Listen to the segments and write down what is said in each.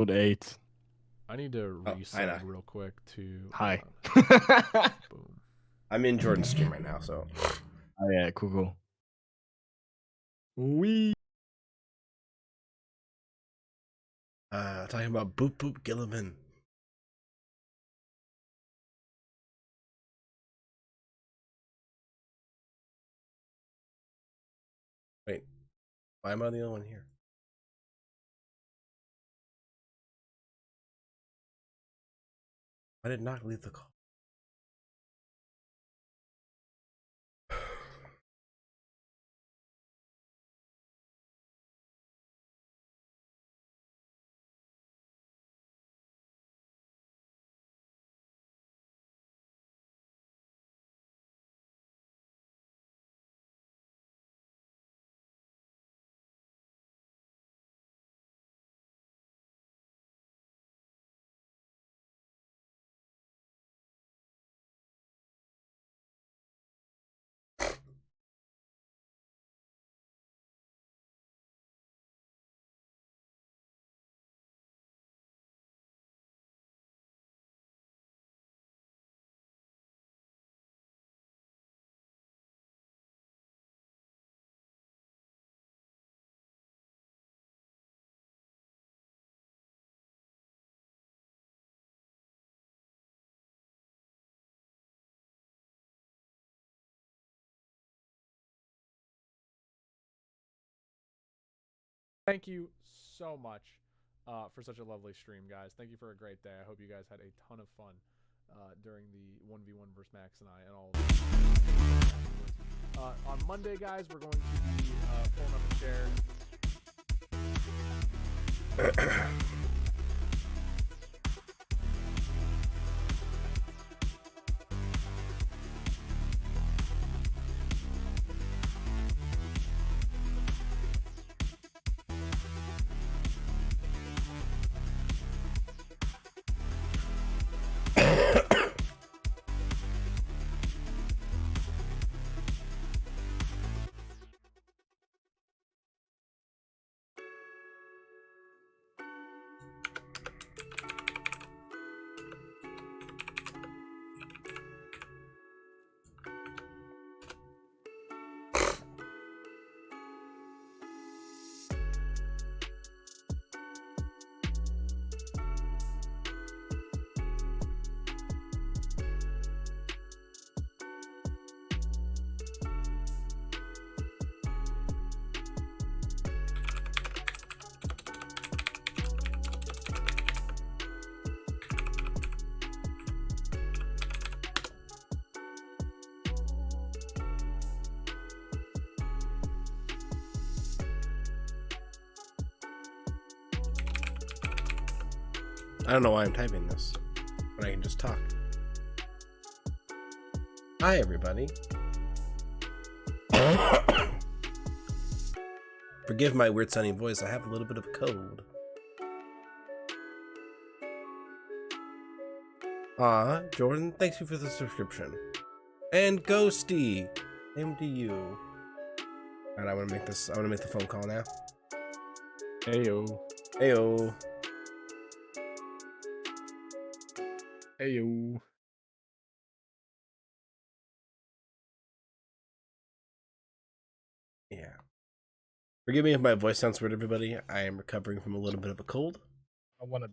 Code 8. I need to Oh, hi, resub Doc. real quick to Hi. boom. I'm in Jordan's stream right now, so Oh, yeah, cool. We. talking about Boop Boop Gilliman. Wait, why am I the only one here? I did not leave the call. Thank you so much for such a lovely stream, guys. Thank you for a great day. I hope you guys had a ton of fun during the 1v1 versus Max and I and all of on Monday, guys, we're going to be pulling up a chair. I don't know why I'm typing this, but I can just talk. Hi, everybody. Forgive my weird sounding voice. I have a little bit of a cold. Jordan, thanks you for the subscription. And Ghosty, same to you. And I want to make this. I want to make the phone call now. Heyo. Heyo. Heyo. Yeah. Forgive me if my voice sounds weird, everybody. I am recovering from a little bit of a cold. I don't want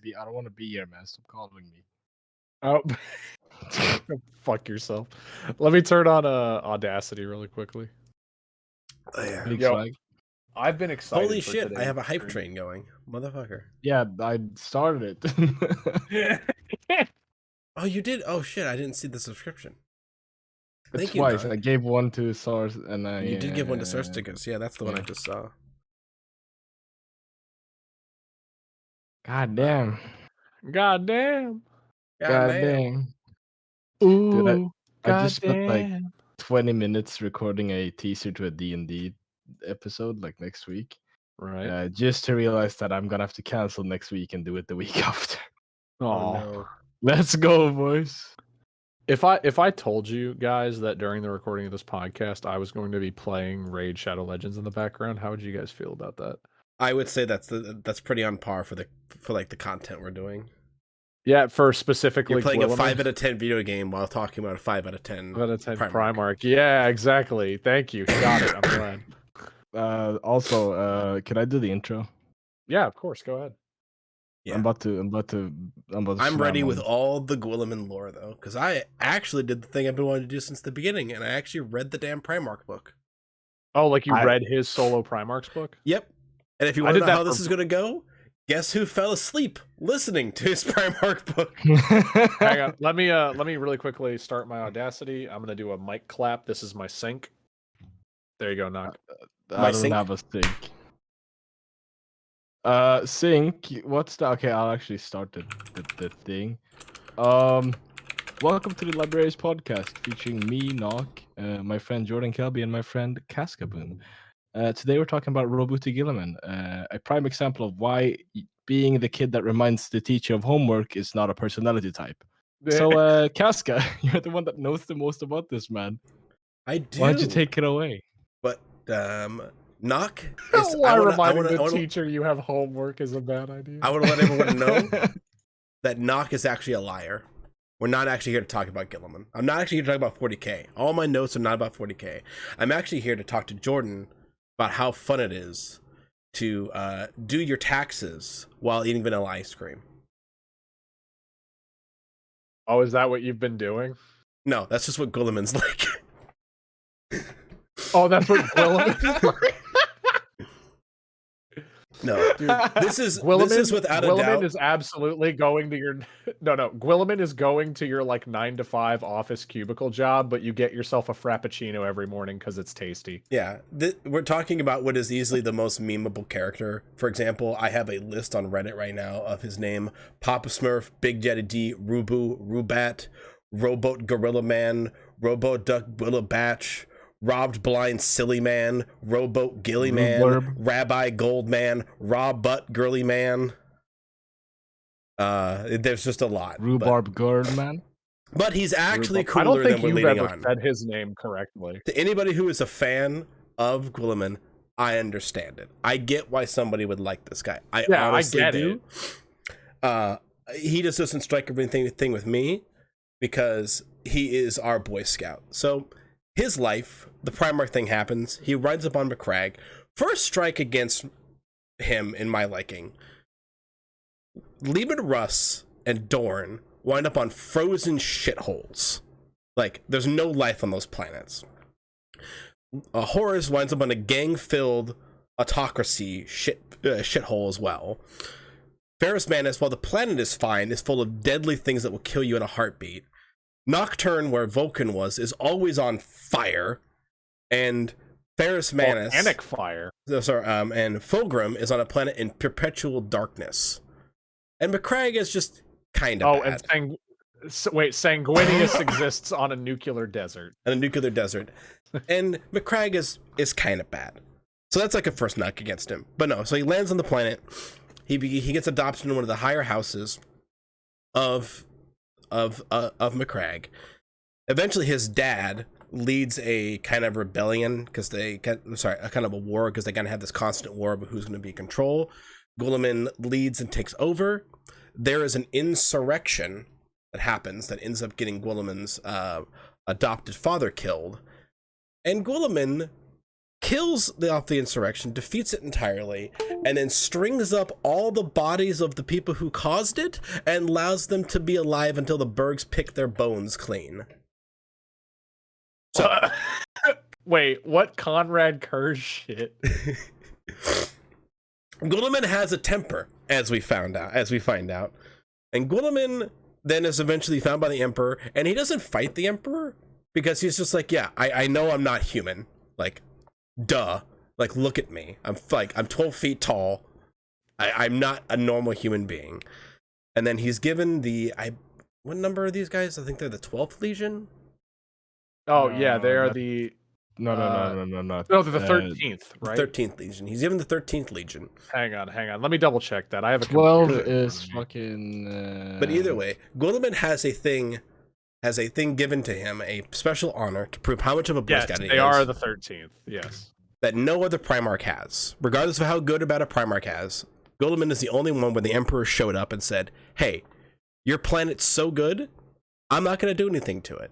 to be here, man. Stop calling me. Oh. Fuck yourself. Let me turn on Audacity really quickly. Oh, yeah. Big Yo, flag. I've been excited. Holy for shit! I have a hype stream. train going, motherfucker. Yeah, I started it. Oh, you did? Oh shit! I didn't see the subscription. Thank Twice. you, I Doc. gave one to Source, and I. You did give one to Source Tickets. Yeah, that's the one I yeah. just saw. God damn. God damn. God damn. damn. Ooh, Dude, I just spent like goddamn. 20 minutes recording a teaser to a D&D episode like next week. Right. Just to realize that I'm gonna have to cancel next week and do it the week after. Oh no. Let's go, boys. If I told you guys that during the recording of this podcast I was going to be playing Raid Shadow Legends in the background, how would you guys feel about that? I would say that's pretty on par for the content we're doing. Yeah, for specifically You're playing Gwilliman. a 5 out of 10 video game while talking about a 5 out of 10. 5 out of 10 Primarch. Yeah, exactly. Thank you. Got it. I'm glad. Also, can I do the intro? Yeah, of course. Go ahead. Yeah. I'm about to I'm ready with slam all the Gwilliman lore though, because I actually did the thing I've been wanting to do since the beginning, and I actually read the damn Primarch book. Oh, like you read his solo Primarch's book? Yep. And if you want to know how this is going to go, guess who fell asleep listening to his Primarch book? on. Hang on. Let me really quickly start my Audacity. I'm gonna do a mic clap. This is my sync. There you go, Knock. I don't sync? have a sync. Sync. What's the? Okay, I'll actually start the thing. Welcome to the Libraries podcast, featuring me, Knock, my friend Jordan Kelby, and my friend Cascaboom. Today we're talking about Roboute Guilliman, a prime example of why being the kid that reminds the teacher of homework is not a personality type. So, Casca, you're the one that knows the most about this man. I do. Why don't you take it away? But Knock. Why reminding the teacher you have homework is a bad idea? I want to let everyone know that Knock is actually a liar. We're not actually here to talk about Guilliman. I'm not actually here to talk about 40k. All my notes are not about 40k. I'm actually here to talk to Jordan about how fun it is to do your taxes while eating vanilla ice cream. Oh, is that what you've been doing? No, that's just what Guilliman's like. Oh, that's what Guilliman is like? No, Dude, this is Guilliman, without a Guilliman doubt. is absolutely going to your no. Guilliman is going to your like 9 to 5 office cubicle job, but you get yourself a frappuccino every morning because it's tasty. Yeah, we're talking about what is easily the most memeable character. For example, I have a list on Reddit right now of his name: Papa Smurf, Big Daddy D, Rubu, Rubat, Robot Gorilla Man, Robo Duck Willa Batch, Robbed Blind Silly Man, Rowboat Gilly Man, Rhubarb. Rabbi Gold Man, Rob Butt Girly Man. There's just a lot. Rhubarb girl, man. But he's actually I don't cooler think than we're you've leading ever on. said his name correctly. To anybody who is a fan of Guilliman, I understand it. I get why somebody would like this guy. I honestly get do. He just doesn't strike everything with me because he is our Boy Scout. So his life, the Primarch thing happens. He rides up on Macragge. First strike against him in my liking. Leman Russ and Dorn wind up on frozen shitholes. Like, there's no life on those planets. Horus winds up on a gang-filled autocracy shithole as well. Ferrus Manus, while the planet is fine, is full of deadly things that will kill you in a heartbeat. Nocturne, where Vulcan was, is always on fire. And Ferrus Manus... Volcanic fire. and Fulgrim is on a planet in perpetual darkness. And Macragge is just kind of bad. And Sanguinius exists on a nuclear desert. And a nuclear desert. And Macragge is kind of bad. So that's like a first knock against him. But no, so he lands on the planet. He gets adopted in one of the higher houses of Macragge. Eventually his dad leads a kind of rebellion because a kind of a war because they kind of have this constant war about who's going to be in control. Guilliman leads and takes over. There is an insurrection that happens that ends up getting Guilliman's adopted father killed. And Guilliman kills off the insurrection, defeats it entirely, and then strings up all the bodies of the people who caused it and allows them to be alive until the Bergs pick their bones clean. So, wait, what Conrad Kurz shit? Guilliman has a temper, as we find out. And Guilliman then is eventually found by the Emperor, and he doesn't fight the Emperor because he's just like, yeah, I know I'm not human. Like, duh. Like, look at me. I'm 12 feet tall. I'm not a normal human being. And then he's given what number are these guys? I think they're the 12th Legion. Oh, No, yeah, they are that- the... No. No, they're the 13th, right? 13th Legion. He's given the 13th Legion. Hang on. Let me double check that. I have a 12 computer in is front of me. fucking... But either way, Guilliman has a thing given to him, a special honor to prove how much of a Boy Yes, Scout he they is. are the 13th, yes. that no other Primarch has. Regardless of how good or bad a Primarch has, Guilliman is the only one where the Emperor showed up and said, hey, your planet's so good, I'm not going to do anything to it.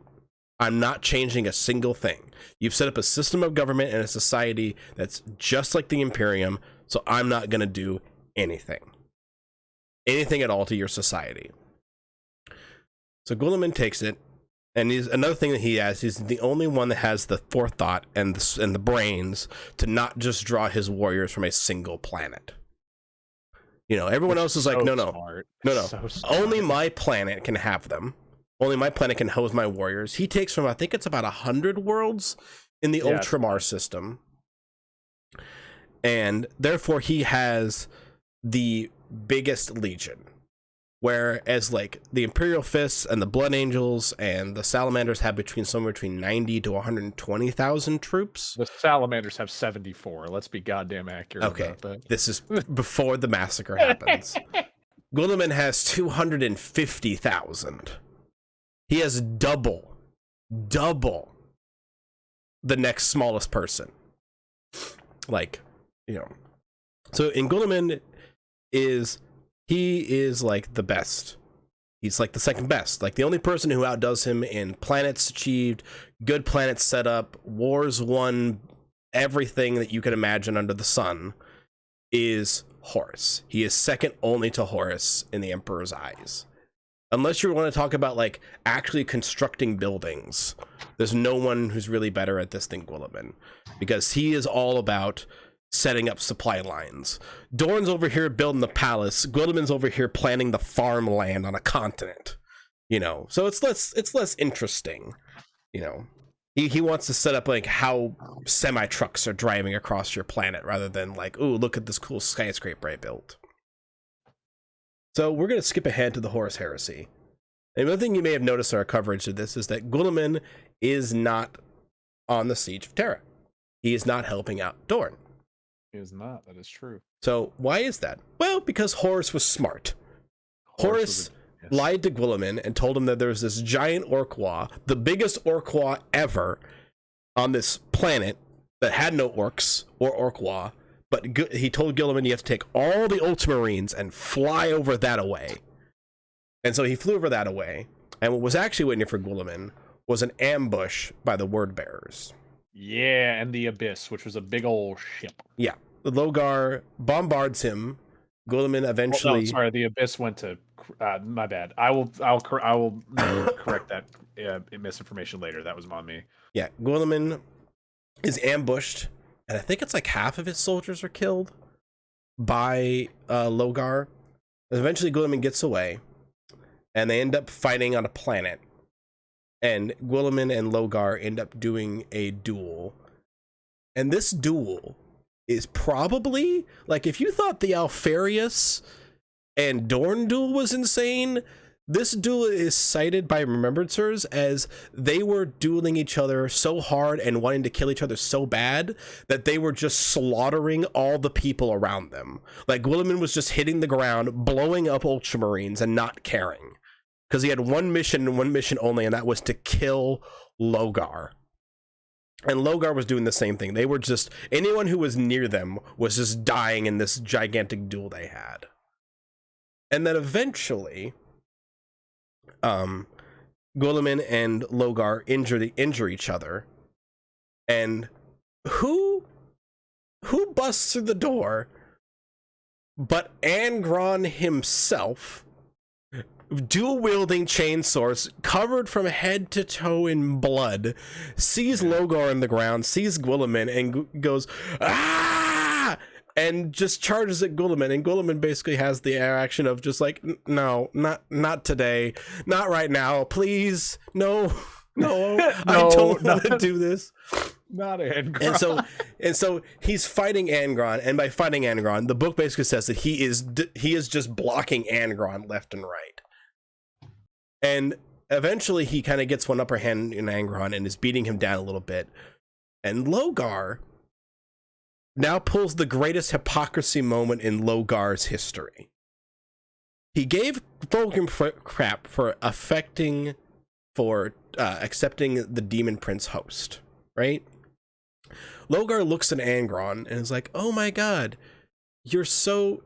I'm not changing a single thing. You've set up a system of government and a society that's just like the Imperium, so I'm not going to do anything at all to your society. So Guilliman takes it, and he's another thing that he has. He's the only one that has the forethought and the brains to not just draw his warriors from a single planet. You know, everyone else is like, no. So only my planet can have them. Only my planet can house my warriors. He takes from, I think it's about 100 worlds in the Ultramar system. And therefore he has the biggest legion. Whereas like the Imperial Fists and the Blood Angels and the Salamanders have somewhere between 90 to 120,000 troops. The Salamanders have 74. Let's be goddamn accurate about that. This is before the massacre happens. Guilliman has 250,000. He has double the next smallest person. Like, you know. So in Guilliman he is like the best. He's like the second best. Like the only person who outdoes him in planets achieved, good planets set up, wars won, everything that you can imagine under the sun is Horus. He is second only to Horus in the Emperor's eyes. Unless you want to talk about like actually constructing buildings, there's no one who's really better at this than Guilliman, because he is all about setting up supply lines. Dorn's over here building the palace. Guilliman's over here planning the farmland on a continent. You know, so it's less interesting. You know, he wants to set up like how semi trucks are driving across your planet rather than like, ooh, look at this cool skyscraper I built. So we're going to skip ahead to the Horus Heresy. And one thing you may have noticed in our coverage of this is that Guilliman is not on the Siege of Terra. He is not helping out Dorn. He is not. That is true. So why is that? Well, because Horus was smart. Horus lied to Guilliman and told him that there was this giant Orkwa, the biggest Orkwa ever on this planet that had no orcs or Orkwa. But he told Guilliman you have to take all the Ultramarines and fly over that away. And so he flew over that away. And what was actually waiting for Guilliman was an ambush by the Word Bearers. Yeah, and the Abyss, which was a big old ship. Yeah. The Logar bombards him. Guilliman eventually... Oh, no, sorry, the Abyss went to... my bad. I will correct that misinformation later. That was on me. Yeah, Guilliman is ambushed. And I think it's like half of his soldiers are killed by Logar. And eventually Guilliman gets away. And they end up fighting on a planet. And Guilliman and Logar end up doing a duel. And this duel is probably... Like, if you thought the Alfarius and Dorn duel was insane... This duel is cited by Remembrancers as they were dueling each other so hard and wanting to kill each other so bad that they were just slaughtering all the people around them. Like, Guilliman was just hitting the ground, blowing up Ultramarines and not caring. Because he had one mission and one mission only, and that was to kill Logar. And Logar was doing the same thing. They were just... Anyone who was near them was just dying in this gigantic duel they had. And then eventually... Guilliman and Logar injure each other, and who busts through the door but Angron himself, dual wielding chainsaws, covered from head to toe in blood, sees Logar in the ground, sees Guilliman, and goes ah! And just charges at Guilliman, and Guilliman basically has the reaction of just like, no, not today, not right now, please, no, I don't want to do this. Not Angron. And so he's fighting Angron, and by fighting Angron, the book basically says that he is just blocking Angron left and right. And eventually he kind of gets one upper hand in Angron and is beating him down a little bit. And Logar now pulls the greatest hypocrisy moment in Logar's history. He gave Fulgrim crap for accepting the Demon Prince host, right? Logar looks at Angron and is like, "Oh my god, you're so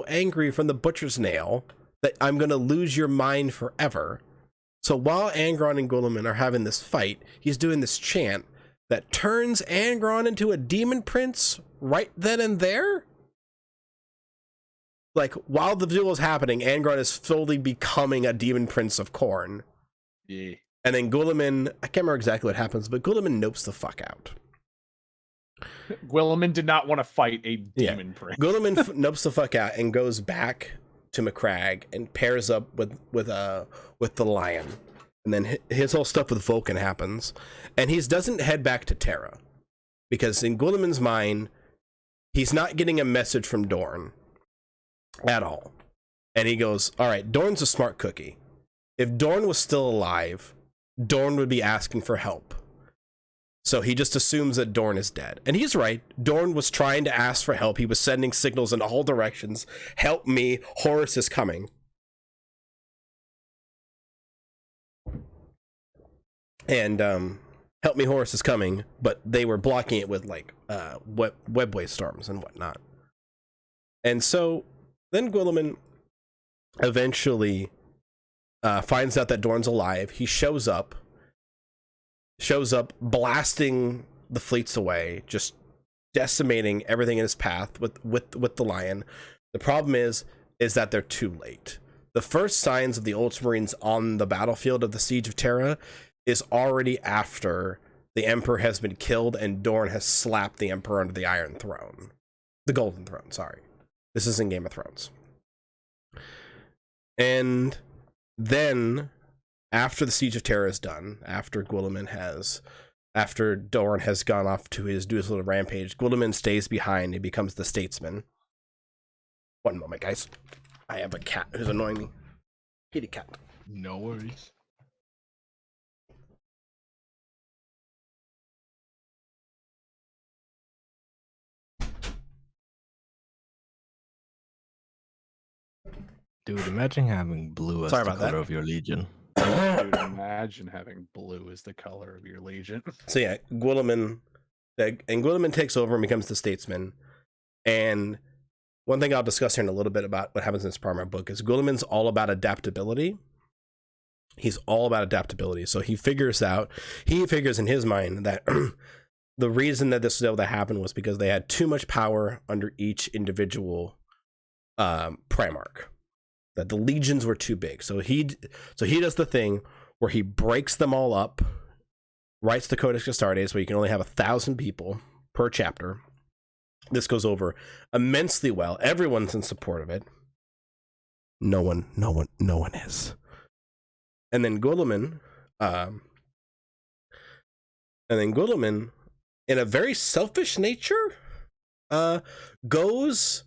angry from the butcher's nail that I'm gonna lose your mind forever." So while Angron and Guilliman are having this fight, he's doing this chant that turns Angron into a demon prince right then and there. Like, while the duel is happening, Angron is slowly becoming a demon prince of Khorne. Yeah. And then Guilliman, I can't remember exactly what happens, but Guilliman nopes the fuck out. Guilliman did not want to fight a demon prince. Guilliman nopes the fuck out and goes back to Macragge and pairs up with the lion. And then his whole stuff with Vulcan happens. And he doesn't head back to Terra. Because in Guilliman's mind, he's not getting a message from Dorn at all. And he goes, all right, Dorn's a smart cookie. If Dorn was still alive, Dorn would be asking for help. So he just assumes that Dorn is dead. And he's right. Dorn was trying to ask for help. He was sending signals in all directions. Help me, Horus is coming. And help me, Horus is coming. But they were blocking it with like webway storms and whatnot. And so then Guilliman eventually finds out that Dorn's alive. He shows up blasting the fleets away, just decimating everything in his path with the lion. The problem is that they're too late. The first signs of the Ultramarines on the battlefield of the Siege of Terra is already after the Emperor has been killed and Dorn has slapped the Emperor under the Iron Throne. The Golden Throne, sorry. This is in Game of Thrones. And then, after the Siege of Terra is done, after Dorn has gone off to do his little rampage, Guilliman stays behind and becomes the statesman. One moment, guys. I have a cat who's annoying me. Kitty cat. No worries. Dude, imagine having blue as Sorry the about that. color of your legion. Dude, imagine having blue as the color of your legion. So yeah, Guilliman takes over and becomes the statesman. And one thing I'll discuss here in a little bit about what happens in this part of my book is Guilliman's all about adaptability. He's all about adaptability. So he figures in his mind that the reason that this was able to happen was because they had too much power under each individual Primarch. That the legions were too big. So he does the thing where he breaks them all up, writes the Codex Astartes where you can only have 1,000 people per chapter. This goes over immensely well. Everyone's in support of it. No one is. And then Guilliman, in a very selfish nature, goes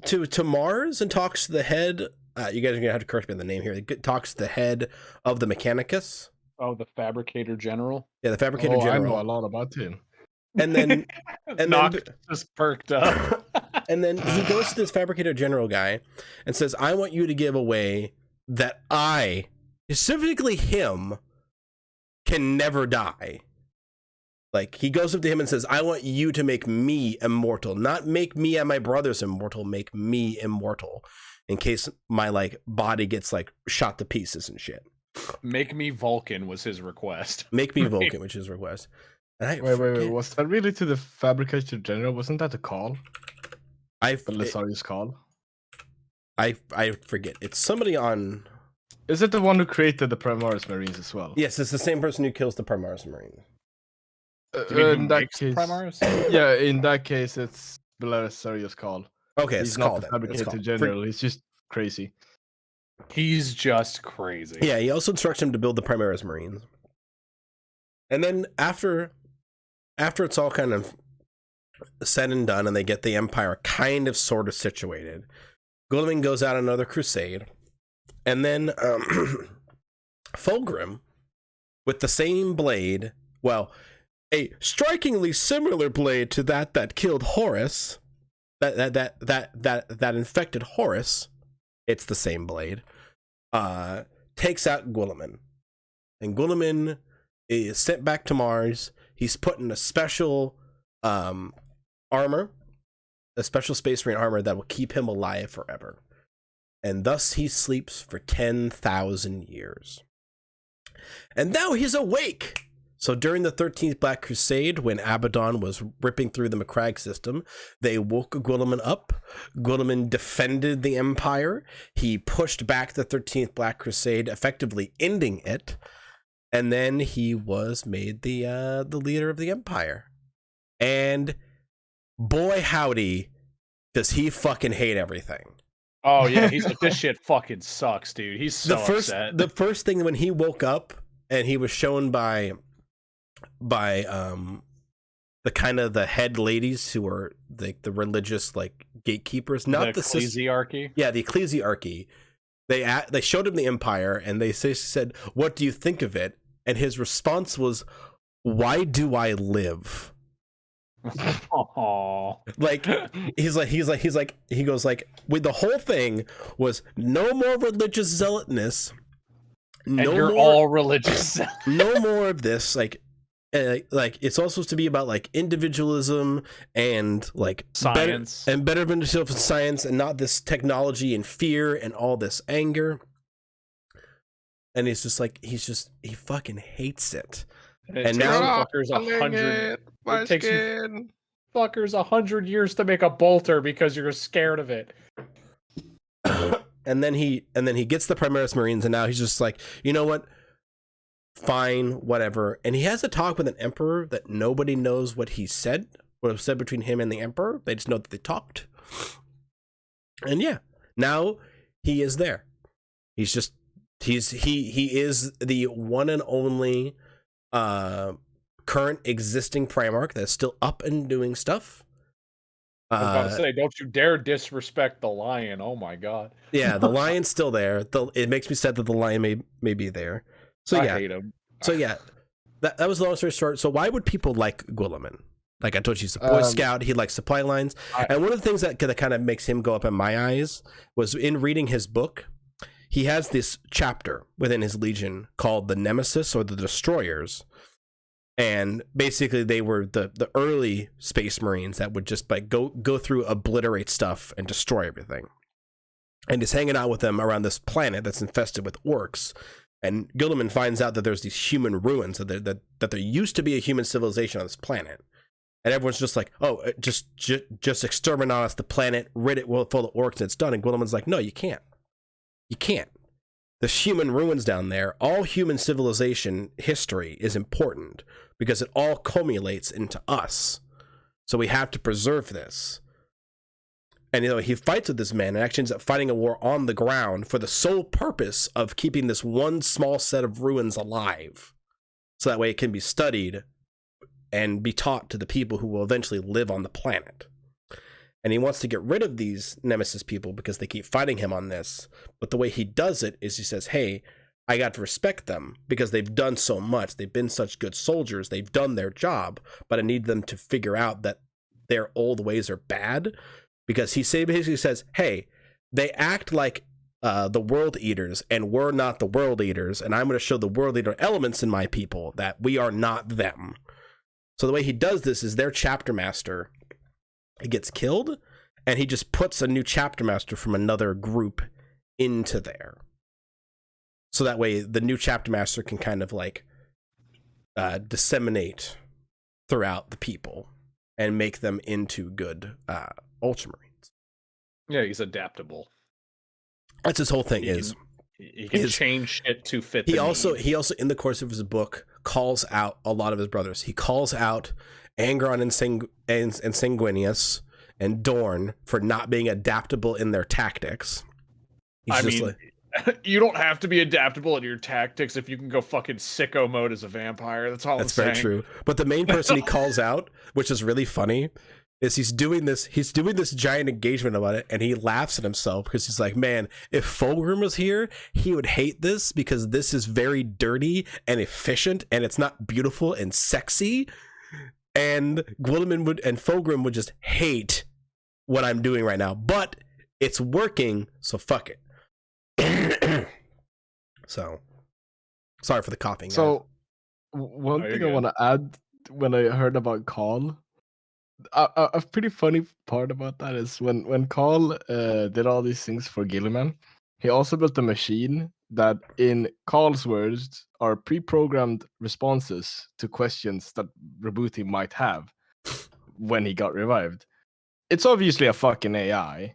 to Mars and talks to the head. You guys are gonna have to correct me on the name here. He talks to the head of the Mechanicus. Oh, the Fabricator General. Yeah, the Fabricator I General. know a lot about him. And then Nock just perked up. and then he goes to this Fabricator General guy and says, I want you to give away that I, specifically him, can never die. Like, he goes up to him and says, I want you to make me immortal. Not make me and my brothers immortal, make me immortal. In case my, like, body gets, like, shot to pieces and shit. Make me Vulcan was his request. Make me Vulcan, which is his request. And Wait. Was that really to the Fabricator General? Wasn't that a call? Belisarius' call? I forget. It's somebody on... Is it the one who created the Primaris Marines as well? Yes, it's the same person who kills the Primaris Marine. In that case, Primaris? yeah, in that case, it's Belisarius' call. Okay, He's it's not called the it. Fabricator General. He's just crazy. He's just crazy. Yeah, he also instructs him to build the Primaris Marines. And then after it's all kind of said and done and they get the Empire kind of sort of situated, Guilliman goes out on another crusade. And then Fulgrim, with the same blade, well, a strikingly similar blade to that killed Horus, that infected Horus, it's the same blade, takes out Guilliman. And Guilliman is sent back to Mars. He's put in a special armor, a special space marine armor that will keep him alive forever. And thus he sleeps for 10,000 years. And now he's awake! So during the 13th Black Crusade, when Abaddon was ripping through the Macragge system, they woke Guilliman up. Guilliman defended the Empire. He pushed back the 13th Black Crusade, effectively ending it. And then he was made the leader of the Empire. And boy howdy, does he fucking hate everything. Oh yeah, he's like, this shit fucking sucks, dude. He's so upset. The first thing when he woke up and he was shown by the kind of the head ladies who are like the religious like gatekeepers, not the ecclesiarchy. Yeah, the ecclesiarchy. They showed him the Empire and they said, "What do you think of it?" And his response was, "Why do I live?" Like he goes like, with the whole thing was no more religious zealotness, all religious. No more of this like it's all supposed to be about like individualism and like science better of science, and not this technology and fear and all this anger. And he's just like he fucking hates it. And now fuckers 100. It takes fuckers 100 years to make a bolter because you're scared of it. and then he gets the Primaris Marines, and now he's just like, you know what? Fine, whatever. And he has a talk with an emperor that nobody knows what he said, what was said between him and the emperor. They just know that they talked. And yeah, now he is there. He is the one and only current existing Primarch that's still up and doing stuff. I was about to say, don't you dare disrespect the lion. Oh my god. Yeah, the lion's still there. It makes me sad that the lion may be there. So I yeah. hate him. So yeah. That was the long story short. So why would people like Guilliman? Like I told you, he's a Boy Scout. He likes supply lines. And one of the things that kind of makes him go up in my eyes was in reading his book, he has this chapter within his Legion called the Nemesis, or the Destroyers. And basically they were the early Space Marines that would just like go through, obliterate stuff and destroy everything. And he's hanging out with them around this planet that's infested with orcs. And Guilliman finds out that there's these human ruins, that there used to be a human civilization on this planet. And everyone's just like, oh, just exterminate the planet, rid it full of orcs, and it's done. And Guilliman's like, no, you can't. You can't. There's human ruins down there. All human civilization history is important because it all culminates into us. So we have to preserve this. And he fights with this man and actually ends up fighting a war on the ground for the sole purpose of keeping this one small set of ruins alive. So that way it can be studied and be taught to the people who will eventually live on the planet. And he wants to get rid of these Nemesis people because they keep fighting him on this. But the way he does it is he says, hey, I got to respect them because they've done so much. They've been such good soldiers. They've done their job, but I need them to figure out that their old ways are bad. Because he basically says, hey, they act like the World Eaters, and we're not the World Eaters, and I'm going to show the World Eater elements in my people that we are not them. So the way he does this is their chapter master, he gets killed, and he just puts a new chapter master from another group into there. So that way the new chapter master can kind of like disseminate throughout the people and make them into good Ultramarines. Yeah, he's adaptable. That's his whole thing. He can change shit to fit. He also in the course of his book calls out a lot of his brothers. He calls out Angron and Sanguinius and Dorn for not being adaptable in their tactics. You don't have to be adaptable in your tactics if you can go fucking sicko mode as a vampire. That's all. That's very true. But the main person he calls out, which is really funny, is he's doing this giant engagement about it, and he laughs at himself because he's like, man, if Fulgrim was here, he would hate this because this is very dirty and efficient and it's not beautiful and sexy. And Guilliman and Fulgrim would just hate what I'm doing right now, but it's working, so fuck it. So sorry for the coughing. So one thing I want to add, when I heard about Khal, a pretty funny part about that is when Carl did all these things for Gilliman, he also built a machine that, in Carl's words, are pre-programmed responses to questions that Rabuti might have when he got revived. It's obviously a fucking AI.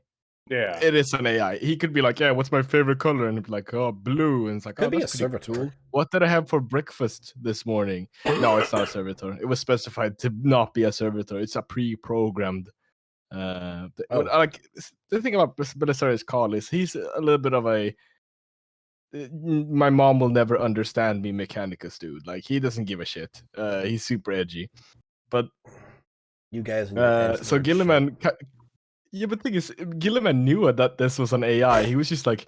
Yeah. It is an AI. He could be like, "Yeah, what's my favorite color?" And it'd be like, "Oh, blue." And it's like, Could "Oh, be a that's pretty servitor. cool. What did I have for breakfast this morning?" No, it's not a servitor. It was specified to not be a servitor. It's a pre-programmed. Oh. Like the thing about Belisarius Carl is he's a little bit of a. My mom will never understand me, Mechanicus dude. Like he doesn't give a shit. He's super edgy, but You guys and your edge so lord Gilliman. Yeah, but the thing is, Gilliman knew that this was an AI. He was just like,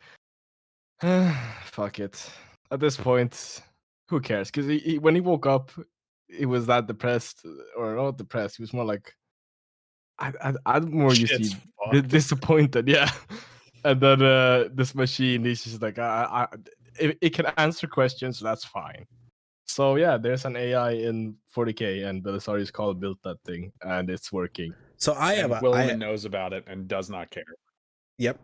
fuck it. At this point, who cares? Because when he woke up, he was that depressed, or not depressed. He was more like, I'm more used Shit's to fucked. disappointed. Yeah. And then this machine, he's just like, it can answer questions, so that's fine. So yeah, there's an AI in 40k, and Belisarius Carl built that thing, and it's working. So I have And Williman knows about it and does not care. Yep.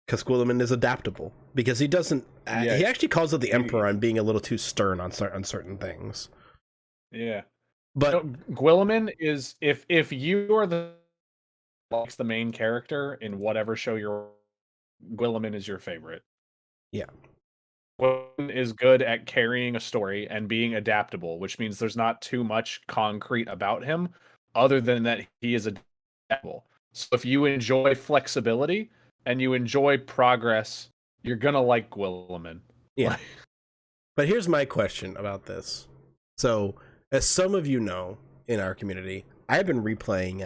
Because Guilliman is adaptable. Because he doesn't. Yeah. He actually calls out the Emperor on being a little too stern on certain things. Yeah. But No, Guilliman is if you are the main character in whatever show you're, Guilliman is your favorite. Yeah. Guilliman is good at carrying a story and being adaptable, which means there's not too much concrete about him, other than that he is adaptable. So if you enjoy flexibility and you enjoy progress, you're gonna like Guilliman. yeah. But here's my question about this. So, as some of you know in our community, I've been replaying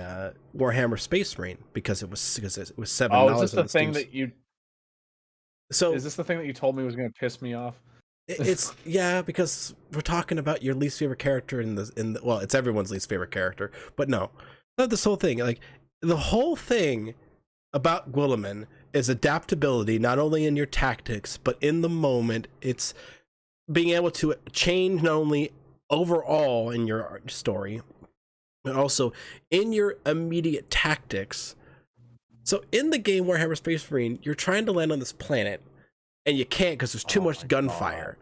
Warhammer Space Marine because it was $7. Oh, is this on the thing Steam. that you? So Is this the thing that you told me was gonna piss me off? it's yeah, because we're talking about your least favorite character in the well, it's everyone's least favorite character, but no, not this whole thing. Like the whole thing about Guilliman is adaptability, not only in your tactics but in the moment. It's being able to change not only overall in your story, but also in your immediate tactics. So in the game Warhammer Space Marine, you're trying to land on this planet, and you can't because there's too much gunfire.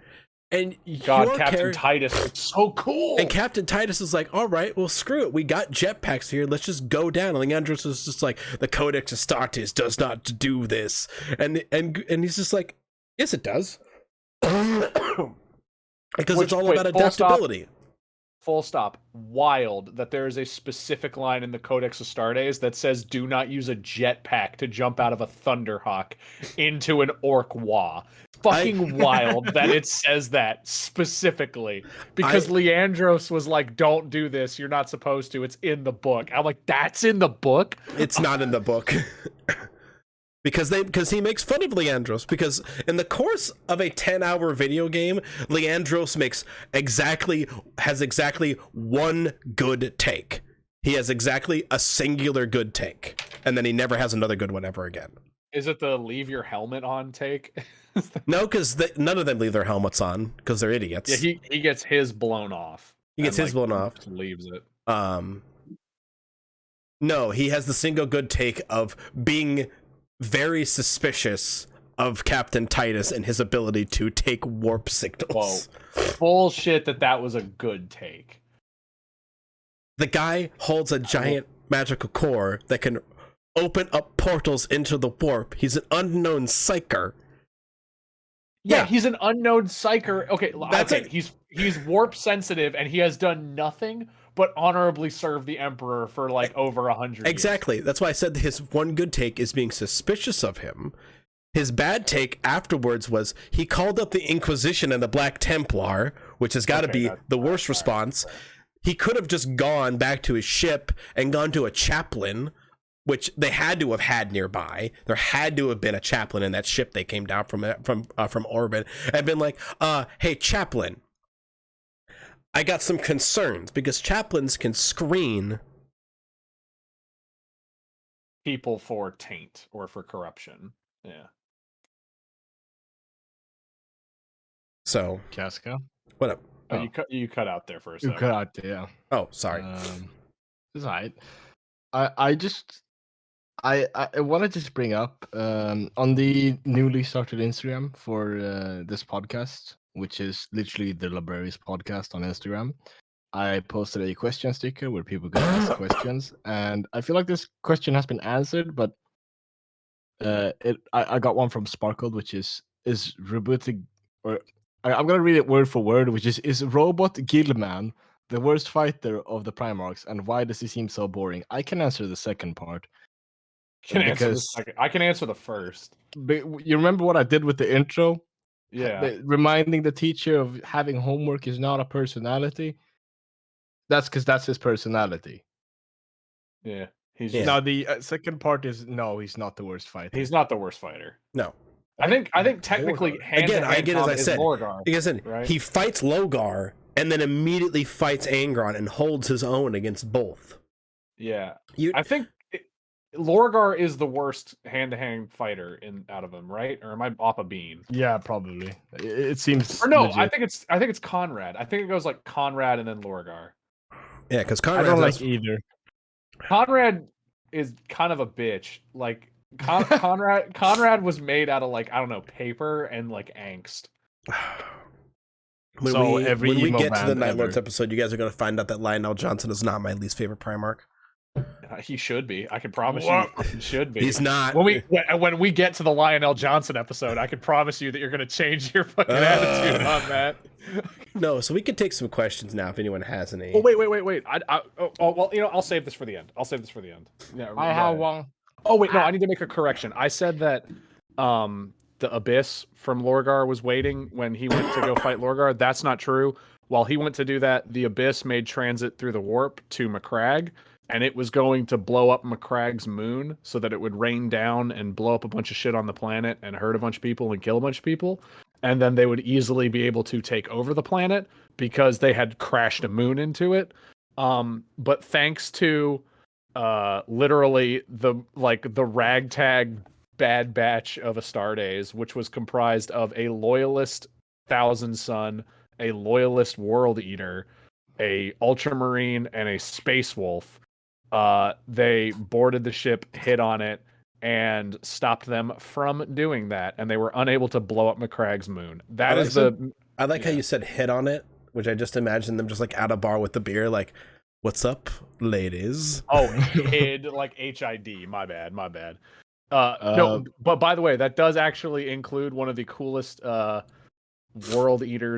And God, Captain Titus is so cool. And Captain Titus is like, all right, well, screw it. We got jetpacks here. Let's just go down. And Leandros is just like, the Codex Astartes does not do this. And he's just like, yes, it does. Because it's all about adaptability. Full stop. Wild that there is a specific line in the Codex Astartes that says do not use a jetpack to jump out of a Thunderhawk into an Orc Wa. Fucking wild that it says that specifically. Because Leandros was like, don't do this. You're not supposed to. It's in the book. I'm like, that's in the book? It's not in the book. Because he makes fun of Leandros, because in the course of a 10-hour video game, Leandros has exactly one good take. He has exactly a singular good take, and then he never has another good one ever again. Is it the leave your helmet on take? No, because none of them leave their helmets on because they're idiots. Yeah, he gets his blown off. He gets his blown off. Leaves it. No, he has the single good take of being very suspicious of Captain Titus and his ability to take warp signals. Whoa. Bullshit that was a good take. The guy holds a giant magical core that can open up portals into the warp. He's an unknown psyker. Yeah, he's an unknown psyker. Okay, he's warp sensitive, and he has done nothing but honorably serve the Emperor for like over 100 years. Exactly. That's why I said his one good take is being suspicious of him. His bad take afterwards was he called up the Inquisition and the Black Templar, which has got to be the worst response. He could have just gone back to his ship and gone to a chaplain, which they had to have had nearby. There had to have been a chaplain in that ship they came down from orbit, and been like, hey, chaplain, I got some concerns, because chaplains can screen people for taint or for corruption. Yeah. So, Casca, what up? Oh, Oh. you cut out there for a You second. cut out there, yeah. Oh, sorry. It's alright. I just I want to just bring up on the newly started Instagram for this podcast, which is literally the Libraries podcast on Instagram. I posted a question sticker where people could ask questions, and I feel like this question has been answered, but I got one from Sparkled, which is Robotic, or I'm gonna read it word for word, which is Robot Gilman the worst fighter of the Primarchs, and why does he seem so boring? I can answer the second part. Can answer the Because- second. I can answer the first. But you remember what I did with the intro? Yeah. Reminding the teacher of having homework is not a personality. That's because that's his personality. Yeah. He's Yeah. just, Now the second part is no, he's not the worst fighter. he's not the worst fighter. No. I think technically hand Again, I get as I is said, Lorgar. Because then Right. he fights Logar and then immediately fights Angron and holds his own against both. Yeah. You, I think Lorgar is the worst hand-to-hand fighter out of them, right? Or am I off a bean? Yeah, probably. It seems. Or no, legit. I think it's Conrad. I think it goes like Conrad and then Lorgar. yeah, because I Conrad don't like either. Conrad is kind of a bitch. Like Conrad was made out of like, I don't know, paper and like angst. when So we, every when we emo get to the band Night Lords ever. episode, you guys are going to find out that Lionel Johnson is not my least favorite Primarch. He should be. I can promise What? you, he should be. He's not. When we get to the Lionel Johnson episode, I can promise you that you're gonna change your fucking attitude on that. No, so we could take some questions now if anyone has any. Oh wait. Well, I'll save this for the end. Yeah, I yeah. have one. Oh wait, no, I need to make a correction. I said that the Abyss from Lorgar was waiting when he went to go fight Lorgar. That's not true. While he went to do that, the Abyss made transit through the warp to Macragge, and it was going to blow up Macragg's moon so that it would rain down and blow up a bunch of shit on the planet and hurt a bunch of people and kill a bunch of people. And then they would easily be able to take over the planet because they had crashed a moon into it. But thanks to literally the ragtag bad batch of Astartes, which was comprised of a loyalist Thousand Sun, a loyalist World Eater, a Ultramarine, and a Space Wolf, they boarded the ship, hit on it, and stopped them from doing that, and they were unable to blow up Macragg's moon. That is I like how yeah. you said hit on it, which I just imagined them just like at a bar with the beer, like, what's up, ladies? Oh, hid like HID. My bad. No, but by the way, that does actually include one of the coolest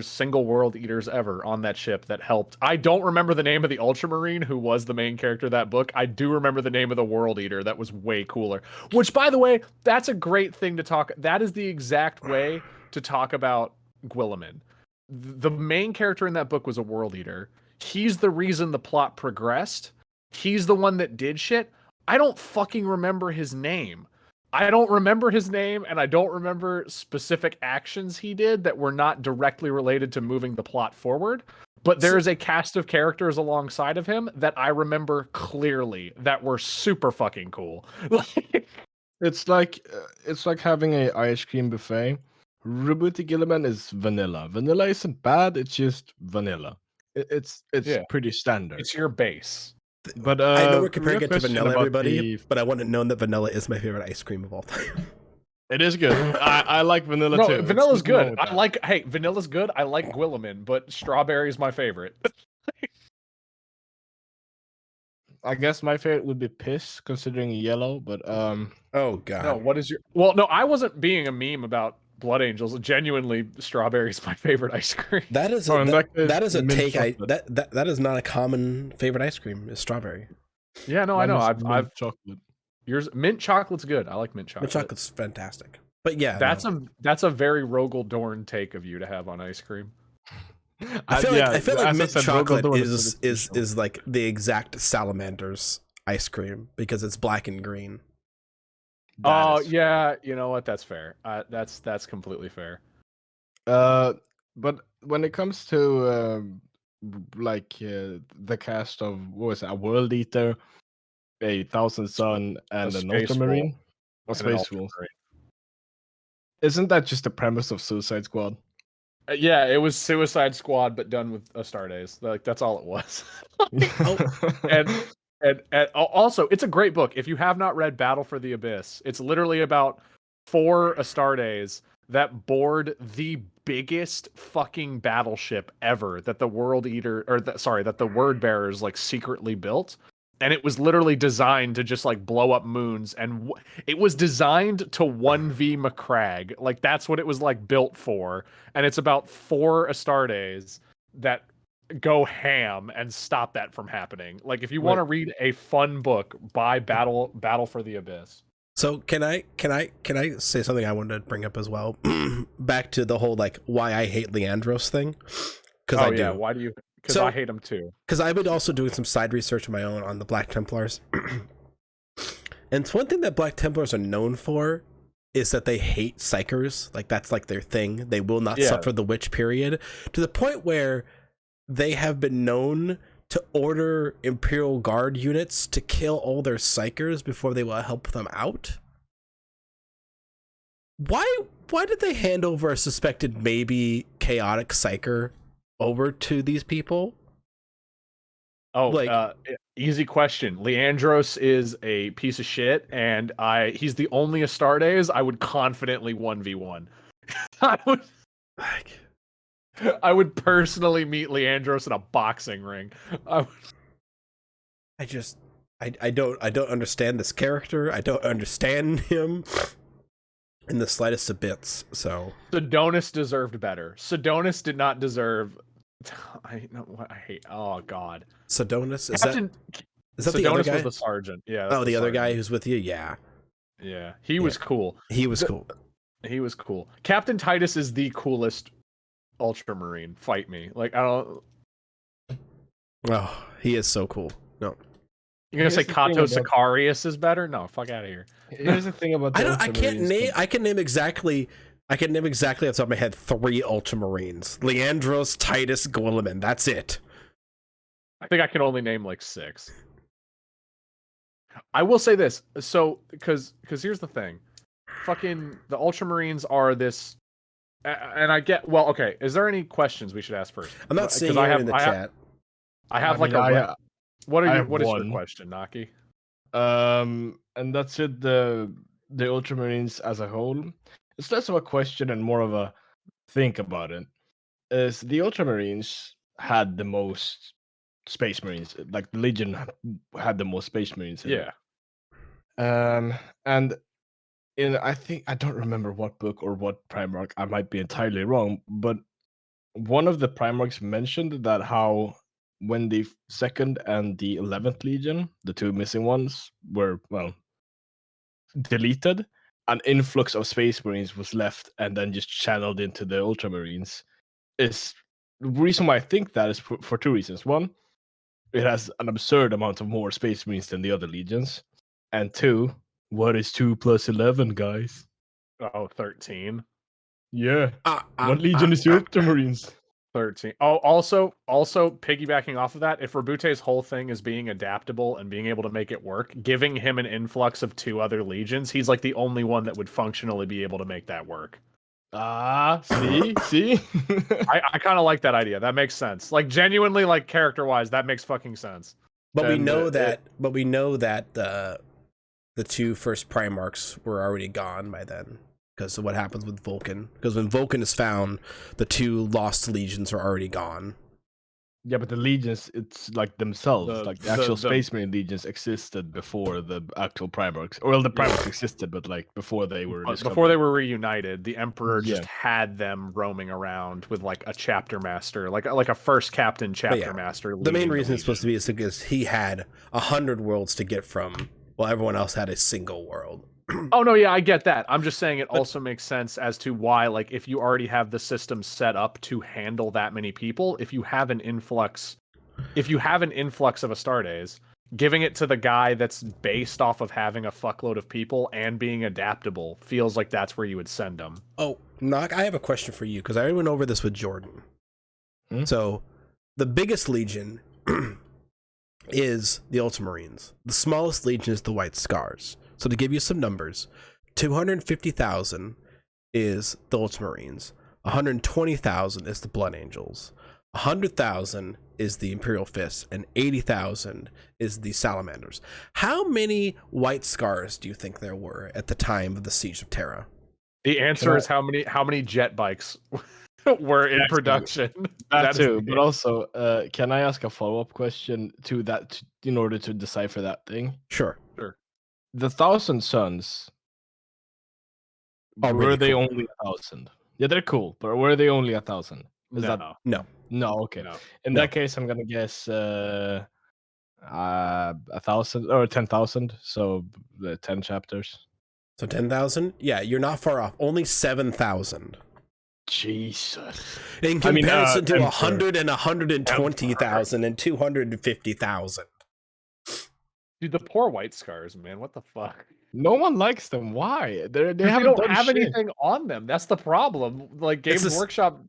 single world eaters ever on that ship that helped. I don't remember the name of the Ultramarine who was the main character of that book. I do remember the name of the world eater that was way cooler. Which, by the way, that's a great thing to talk. That is the exact way to talk about Guilliman. The main character in that book was a world eater. He's the reason the plot progressed. He's the one that did shit. I don't fucking remember his name. I don't remember his name, and I don't remember specific actions he did that were not directly related to moving the plot forward. But there is a cast of characters alongside of him that I remember clearly that were super fucking cool. It's like having a ice cream buffet. Robotic Gilliman is vanilla. Vanilla isn't bad. It's just vanilla. It's Yeah. pretty standard. It's your base. But I know we're comparing real it to question vanilla, about everybody, the- but I want to know that vanilla is my favorite ice cream of all time. It is good. I like vanilla No, too. vanilla's It's nothing wrong good. with that. Hey, vanilla's good. I like Guilliman, but strawberry is my favorite. I guess my favorite would be piss, considering yellow. But Oh god. No, what is your? Well, no, I wasn't being a meme about Blood Angels. Genuinely, strawberry is my favorite ice cream. That is Oh, in that case, that is a mint take. chocolate. That is not a common favorite ice cream. Is strawberry. Yeah, no, I know. mine is mint I've chocolate. yours. Mint chocolate's good. I like mint chocolate. Mint chocolate's fantastic. But yeah, That's a very Rogel Dorn take of you to have on ice cream. I feel as like I mint said, Rogel chocolate Dorn is traditional. is like the exact Salamander's ice cream because it's black and green. That Oh is yeah, you know what? That's fair. That's completely fair. But when it comes to the cast of what was it, a World Eater, a Thousand Sun, and an Space Ultramarine, a And an Space Wolf, Ultramarine. isn't that just the premise of Suicide Squad? Yeah, it was Suicide Squad, but done with Astartes. Like that's all it was. and and also, it's a great book. If you have not read Battle for the Abyss, it's literally about 4 Astartes that board the biggest fucking battleship ever that the World Eater, or that the Word Bearers like secretly built. And it was literally designed to just like blow up moons, and it was designed to 1v Macragge. Like that's what it was like built for. And it's about 4 Astartes that go ham and stop that from happening. Like if you want to read a fun book, buy Battle for the Abyss. So can I say something I wanted to bring up as well? Back to the whole like why I hate Leandros thing. Because I do. Why do you? Because I hate him too. Because I've been also doing some side research of my own on the Black Templars. And it's one thing that Black Templars are known for is that they hate psychers. Like that's like their thing. They will not suffer the witch period, to the point where they have been known to order Imperial Guard units to kill all their psychers before they will help them out. Why did they hand over a suspected maybe chaotic psyker over to these people? Oh, like easy question. Leandros is a piece of shit, and he's the only Astartes I would confidently 1v1. I would personally meet Leandros in a boxing ring. I don't understand this character. I don't understand him in the slightest of bits. So Sidonis deserved better. Sidonis did not deserve. I know what I hate. Oh God, Sidonis is Captain, that Sidonis the other guy? was the sergeant. Yeah. Oh, the other guy who's with you. Yeah. Yeah, he was cool. He was cool. He was cool. Captain Titus is the coolest Ultramarine. Fight me. Like I don't. Oh, he is so cool. No. You're gonna say Kato Sicarius is better? No, fuck out of here. Here's the thing about I can name exactly off the top of my head 3 Ultramarines. Leandros, Titus, Guilliman. That's it. I think I can only name like 6. I will say this, so because here's the thing. Fucking the Ultramarines are this, and I get, well, okay, is there any questions we should ask first? I'm not seeing it in the chat. I have what is your question, Naki? And that's it, the Ultramarines as a whole. It's less of a question and more of a think about it. Is the Ultramarines had the most Space Marines, like the Legion had the most Space Marines in it. And I don't remember what book or what Primarch, I might be entirely wrong, but one of the Primarchs mentioned that how when the 2nd and the 11th Legion, the 2 missing ones, were, well, deleted, an influx of Space Marines was left and then just channeled into the Ultramarines. The reason why I think that is for 2 reasons. One, it has an absurd amount of more Space Marines than the other legions. And 2, what is 2 plus 11, guys? Oh, 13. Yeah. What legion is your Ultramarines? 13. Oh, also piggybacking off of that, if Rabute's whole thing is being adaptable and being able to make it work, giving him an influx of 2 other legions, he's like the only one that would functionally be able to make that work. See? I kind of like that idea. That makes sense. Like genuinely, like character-wise, that makes fucking sense. But we know that the 2 first Primarchs were already gone by then. Because of what happens with Vulcan. Because when Vulcan is found, the 2 lost legions are already gone. Yeah, but the legions, it's like themselves. The actual Space Marine legions existed before the actual Primarchs. Well, the Primarchs existed, but like before they were before they were reunited, the Emperor just had them roaming around with like a chapter master, like a first captain chapter master. The main reason it's supposed to be is because he had 100 worlds to get from, while everyone else had a single world. Oh no, yeah, I get that. I'm just saying it also makes sense as to why, like, if you already have the system set up to handle that many people, if you have an influx of Astartes, giving it to the guy that's based off of having a fuckload of people and being adaptable feels like that's where you would send them. Oh, Nock, I have a question for you because I already went over this with Jordan. So, the biggest legion is the Ultramarines. The smallest legion is the White Scars. So to give you some numbers, 250,000 is the Ultramarines. 120,000 is the Blood Angels, 100,000 is the Imperial Fists, and 80,000 is the Salamanders. How many White Scars do you think there were at the time of the Siege of Terra? The answer is how many jet bikes were in production. That is too, the but also, can I ask a follow-up question to that in order to decipher that thing? Sure. The Thousand Sons, Oh, were really they cool. only 1,000? Yeah, they're cool, but were they only 1,000? Is no. that No. no? Okay. No. In No. that case, I'm gonna guess 1,000 or 10,000. So the 10 chapters. So 10,000? Yeah, you're not far off. Only 7,000. Jesus. In I mean, comparison to Emperor. 100 and 120,000 and 250,000. Dude, the poor White Scars, man. What the fuck? No one likes them. Why? They They haven't don't done have shit. anything on them. That's the problem. Like It's Games this- Workshop,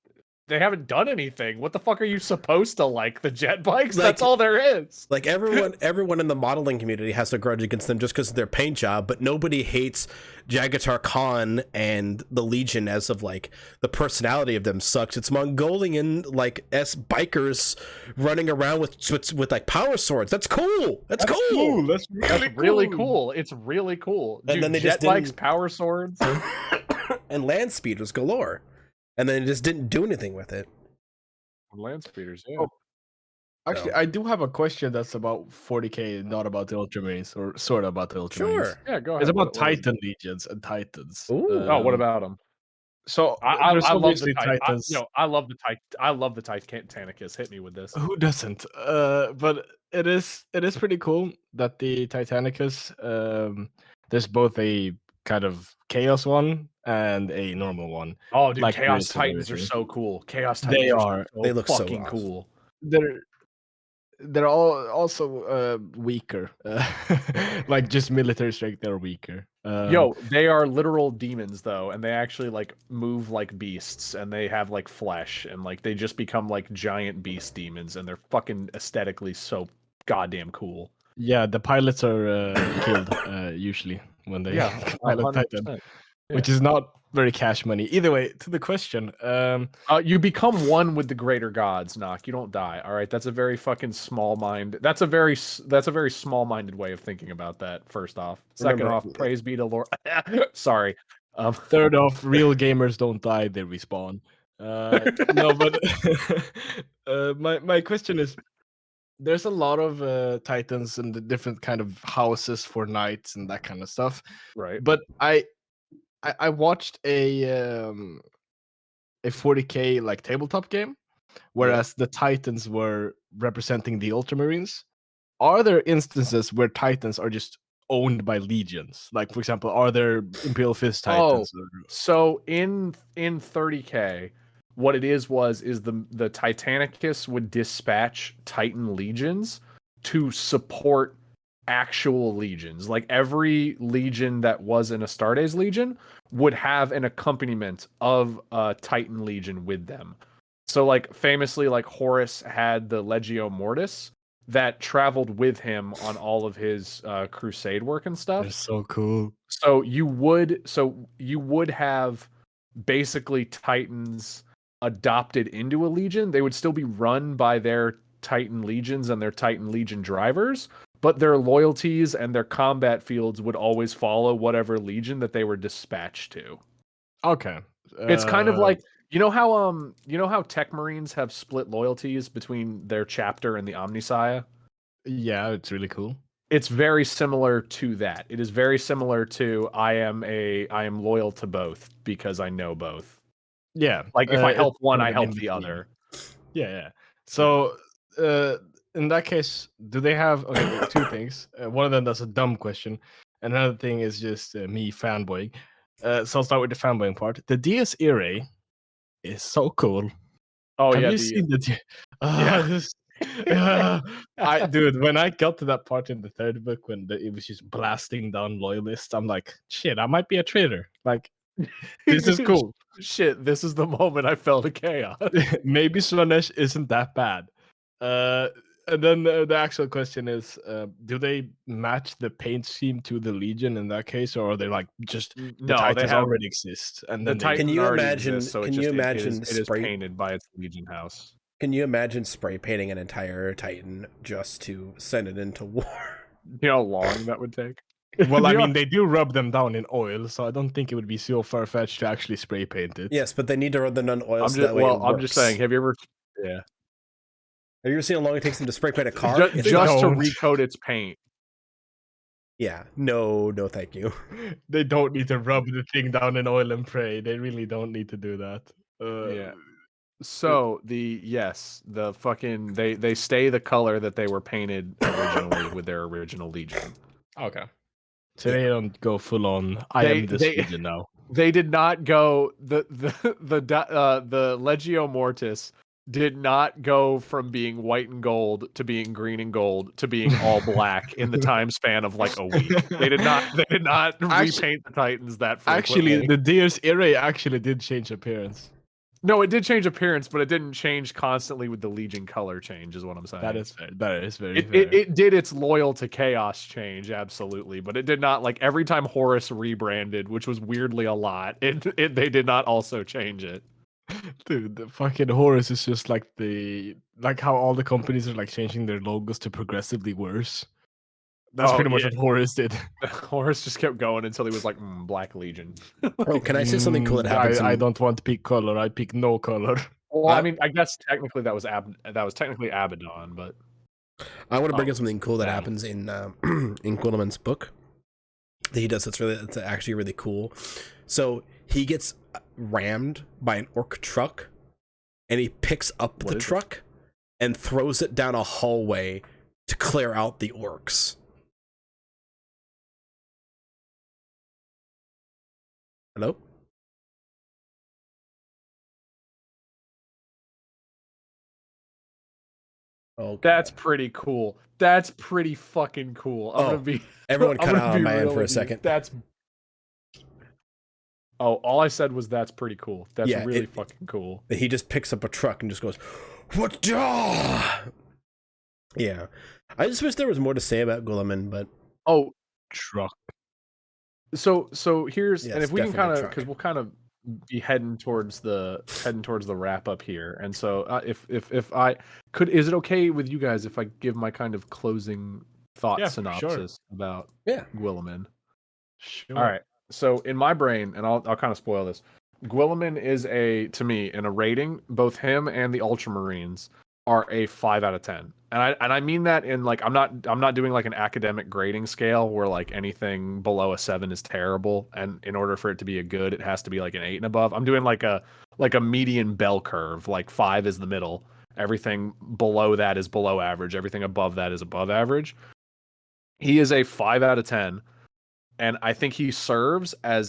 they haven't done anything. What the fuck are you supposed to like? The jet bikes? Like- That's all there is. Like everyone in the modeling community has a grudge against them just because of their paint job, but nobody hates Jagatar Khan and the Legion as of like the personality of them sucks. It's Mongolian like bikers running around with like power swords. That's cool. That's cool. That's That's really cool. It's really cool. And Dude, then they jet just bikes, didn't- power swords. And land speeders galore. And then it just didn't do anything with it. Land speeders, yeah. Oh, Actually, I do have a question that's about 40k, not about the Ultramarines, or sort of about the Ultramarines. Sure. Yeah, go ahead. It's about What is it? Titan Legions and Titans. Ooh. Oh, what about them? So I there's love the obviously Titans. Titans. I love the I love the Titanicus. Hit me with this. Who doesn't? But it is pretty cool that the Titanicus, there's both a kind of chaos one and a normal one. Oh, dude, Like Chaos there is in Titans are Origin. so cool. Chaos They Titans are. They look so fucking awesome. cool. They're all also weaker. Like just military strength, they're weaker. Yo, they are literal demons though, and they actually like move like beasts, and they have like flesh, and like they just become like giant beast demons, and they're fucking aesthetically so goddamn cool. Yeah, the pilots are killed usually when they pilot Titan, 100%. which is not very cash money. Either way, to the question, You become one with the greater gods, Nock. You don't die. All right, that's a very fucking small mind. That's a very small minded way of thinking about that. First off, second Remember- off, praise be to Lord. Sorry. third off, real gamers don't die; they respawn. No, but my question is: there's a lot of Titans and the different kind of houses for knights and that kind of stuff. Right. But I watched a 40k like tabletop game, whereas the Titans were representing the Ultramarines. Are there instances where Titans are just owned by legions? Like, for example, are there Imperial Fist Titans? So in 30k, what it is the Titanicus would dispatch Titan legions to support actual legions. Like every legion that was an Astartes legion would have an accompaniment of a Titan legion with them. So like famously, like Horus had the Legio Mortis that traveled with him on all of his crusade work and stuff. They're so cool. So you would have basically Titans adopted into a legion. They would still be run by their Titan legions and their Titan legion drivers, but their loyalties and their combat fields would always follow whatever legion that they were dispatched to. Okay. It's kind of like you know how Tech Marines have split loyalties between their chapter and the Omnissiah? Yeah, it's really cool. It's very similar to that. It is very similar to I am loyal to both because I know both. Yeah. Like if I it's help one, kind I of help in the between. other. Yeah. So in that case, do they have two things? One of them that's a dumb question, and another thing is just me fanboying. So I'll start with the fanboying part. The DS Irae is so cool. Oh Have yeah, you seen the? Dude, when I got to that part in the third book when it was just blasting down loyalists, I'm like, shit, I might be a traitor. Like, this is cool. Shit, this is the moment I fell to chaos. Maybe Slaanesh isn't that bad. And then the actual question is, do they match the paint scheme to the Legion in that case, or are they like just the No, they Titans have already exist and the then they Titan Can you already imagine- exists, so can it you just imagine it is spray- painted by its Legion house. Can you imagine spray painting an entire Titan just to send it into war? You know how long that would take? Well, I You know- mean, they do rub them down in oil, so I don't think it would be so far fetched to actually spray paint it. Yes, but they need to rub them in oil I'm so just that way it I'm just works. saying. Have you ever? Yeah, Have you ever seen how long it takes them to spray paint a car? just, It's just not- to don't. recoat its paint. Yeah, no, thank you. They don't need to rub the thing down in oil and pray. They really don't need to do that. Yeah. So the fucking they stay the color that they were painted originally with their original Legion. Okay. So they don't go full on. They- am this they- Legion now. They did not go the Legio Mortis did not go from being white and gold to being green and gold to being all black in the time span of like a week. They did not repaint the Titans that frequently. Actually, the Deer's Irae actually did change appearance. No, it did change appearance, but it didn't change constantly with the Legion color change, is what I'm saying. That is fair. That is very It, fair. it did its loyal to chaos change, absolutely, but it did not like every time Horus rebranded, which was weirdly a lot. They did not also change it. Dude, the fucking Horus is just like how all the companies are like changing their logos to progressively worse. That's Oh, pretty much yeah. what Horus did. Horus just kept going until he was like Black Legion. Oh, can I say something cool that happens? I don't want to pick color. I pick no color. Well, I mean, I guess technically that was technically Abaddon, but I want to bring Oh, up something cool that damn. happens in in Guilliman's book that he does. That's actually really cool. So he gets rammed by an orc truck, and he picks up What the is it? truck and throws it down a hallway to clear out the orcs. Hello? Oh, that's pretty cool. That's pretty fucking cool. I'm Oh, gonna be everyone I'm cut gonna out on be my end real for a with you. second. That's all I said was that's pretty cool. That's Yeah, really it- fucking cool. He just picks up a truck and just goes, "What?" Yeah, I just wish there was more to say about Guilliman, but Oh, Truck. so here's Yeah, and it's if we can definitely kind of truck. because we'll kind of be heading towards the wrap up here, and so if I could, is it okay with you guys if I give my kind of closing thought Yeah, for sure. synopsis about Yeah. Guilliman? Sure. All right. So in my brain, and I'll kind of spoil this. Guilliman is to me, in a rating, both him and the Ultramarines are a 5 out of 10. And I mean that in like I'm not doing like an academic grading scale where like anything below a 7 is terrible, and in order for it to be a good, it has to be like an 8 and above. I'm doing like a median bell curve, like 5 is the middle. Everything below that is below average. Everything above that is above average. He is a 5 out of 10. And I think he serves a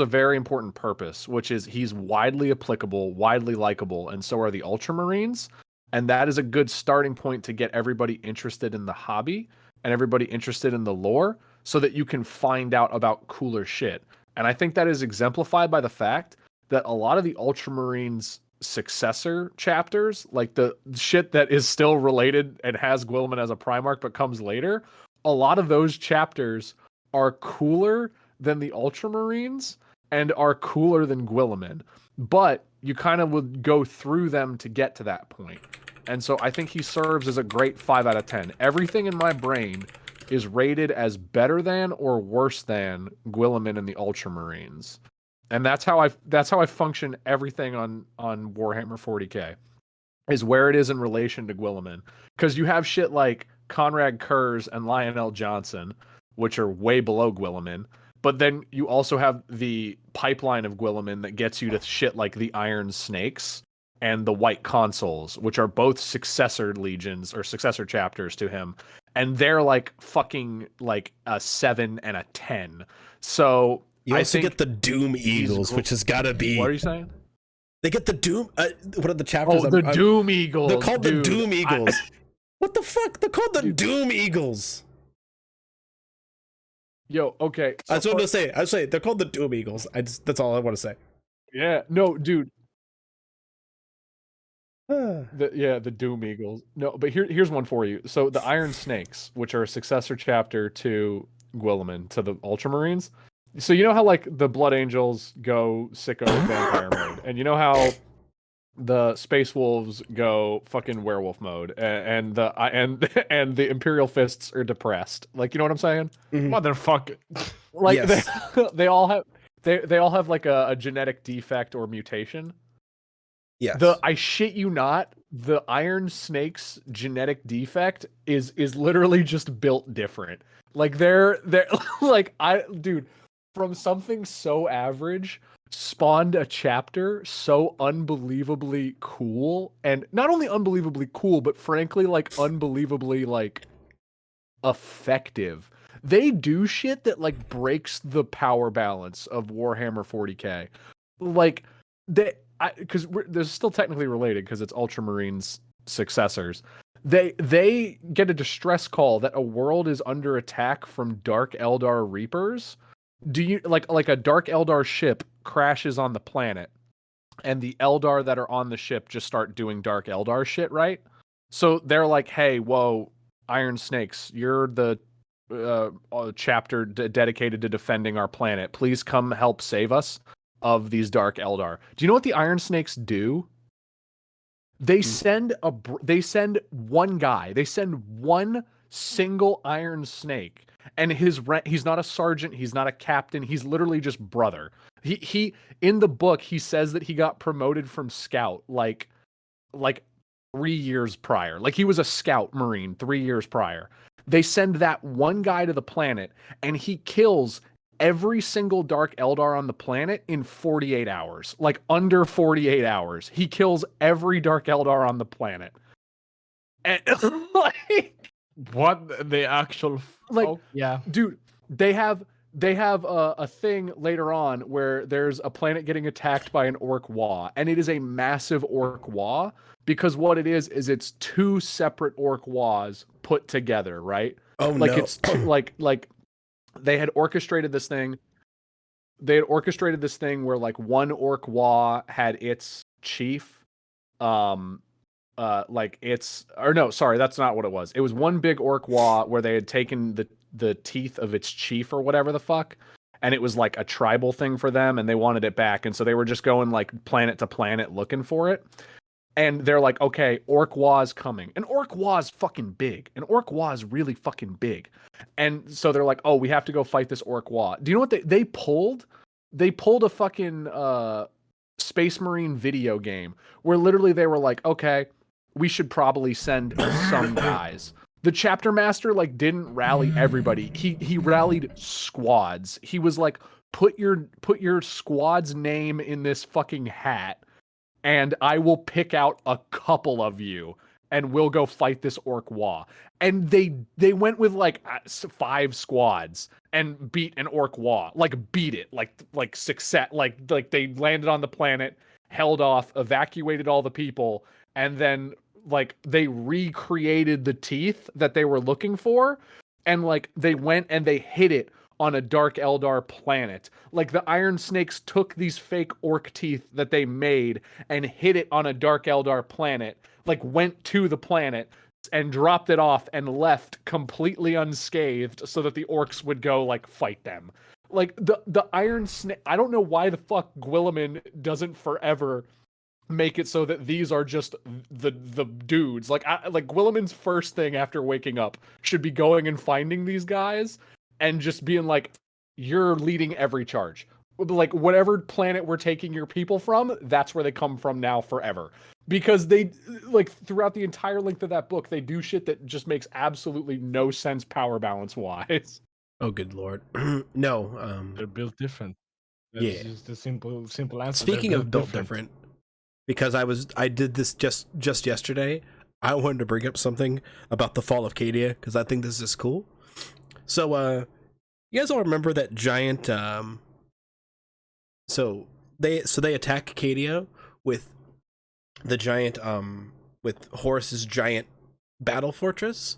very important purpose, which is he's widely applicable, widely likable, and so are the Ultramarines. And that is a good starting point to get everybody interested in the hobby and everybody interested in the lore so that you can find out about cooler shit. And I think that is exemplified by the fact that a lot of the Ultramarines successor chapters, like the shit that is still related and has Guilliman as a Primarch but comes later, a lot of those chapters are cooler than the Ultramarines and are cooler than Guilliman. But you kind of would go through them to get to that point. And so I think he serves as a great 5 out of 10. Everything in my brain is rated as better than or worse than Guilliman and the Ultramarines. And that's how I function everything on Warhammer 40K. Is where it is in relation to Guilliman. Because you have shit like Conrad Kurz and Lionel Johnson, which are way below Guilliman. But then you also have the pipeline of Guilliman that gets you to shit like the Iron Snakes and the White Consuls, which are both successor legions or successor chapters to him. And they're like fucking like a 7 and a 10. So you I also think get the Doom Eagles, which has got to be. What are you saying? They get the Doom. What are the chapters? Oh, the Doom Eagles. They're called dude. the Doom Eagles. What the fuck? They're called the Dude. Doom Eagles. Yo, okay. That's what I'm gonna say. I say they're called the Doom Eagles. That's all I want to say. Yeah, no, dude. The Doom Eagles. No, but here's one for you. So the Iron Snakes, which are a successor chapter to Guilliman, to the Ultramarines. So you know how like the Blood Angels go sicko vampire mode, and you know how the Space Wolves go fucking werewolf mode, and and the Imperial Fists are depressed. Like, you know what I'm saying? Motherfucker. Like Yes. they all have they all have like a genetic defect or mutation. Yes. I shit you not, the Iron Snake's genetic defect is literally just built different. Like they're like dude, from something so average spawned a chapter so unbelievably cool, and not only unbelievably cool, but frankly like unbelievably like effective. They do shit that like breaks the power balance of Warhammer 40K. Like because they're still technically related because it's Ultramarines successors. They get a distress call that a world is under attack from Dark Eldar Reapers. Do you like a Dark Eldar ship crashes on the planet, and the Eldar that are on the ship just start doing Dark Eldar shit, right? So they're like, "Hey, whoa, Iron Snakes, you're the chapter dedicated to defending our planet. Please come help save us of these Dark Eldar." Do you know what the Iron Snakes do? They send one guy. They send one single Iron Snake, and he's not a sergeant, he's not a captain, he's literally just brother. He in the book he says that he got promoted from scout like 3 years prior. Like he was a scout marine 3 years prior. They send that one guy to the planet, and he kills every single Dark Eldar on the planet in 48 hours. Like under 48 hours. He kills every Dark Eldar on the planet. And like What the actual like yeah. dude, they have a thing later on where there's a planet getting attacked by an orc Waaagh, and it is a massive orc Waaagh, because what it is it's two separate orc Waaghs put together, right? Oh Like no. it's like they had orchestrated this thing. They had orchestrated this thing where like one orc Waaagh had its chief, like it's, or no, sorry, that's not what it was. It was one big orc Waaagh where they had taken the teeth of its chief or whatever the fuck, and it was like a tribal thing for them, and they wanted it back, and so they were just going like planet to planet looking for it. And they're like, okay, Orc Wagh's coming. And Orc Wagh's fucking big. And Orc Wagh's really fucking big. And so they're like, oh, we have to go fight this Orc Waagh. Do you know what they pulled? They pulled a fucking Space Marine video game where literally they were like, okay, we should probably send some guys. The chapter master like didn't rally everybody. He rallied squads. He was like, put your squad's name in this fucking hat, and I will pick out a couple of you, and we'll go fight this Orc Waagh. And they went with like 5 squads and beat an Orc Waagh. Like beat it, like success, like they landed on the planet, held off, evacuated all the people, and then like they recreated the teeth that they were looking for, and like they went and they hid it on a Dark Eldar planet. Like the Iron Snakes took these fake orc teeth that they made and hid it on a Dark Eldar planet, like went to the planet and dropped it off and left completely unscathed so that the orcs would go like fight them. Like the Iron Snake, I don't know why the fuck Guilliman doesn't forever make it so that these are just the dudes. Like Guilliman's first thing after waking up should be going and finding these guys and just being like, you're leading every charge. Like, whatever planet we're taking your people from, that's where they come from now forever. Because they, like, throughout the entire length of that book, they do shit that just makes absolutely no sense power balance-wise. Oh, good lord. No. They're built different. That's Yeah. just the simple answer. Speaking of built different, because I did this just yesterday, I wanted to bring up something about the fall of Cadia, because I think this is cool. So, you guys all remember that giant, so they attack Cadia with the giant, with Horus's giant battle fortress.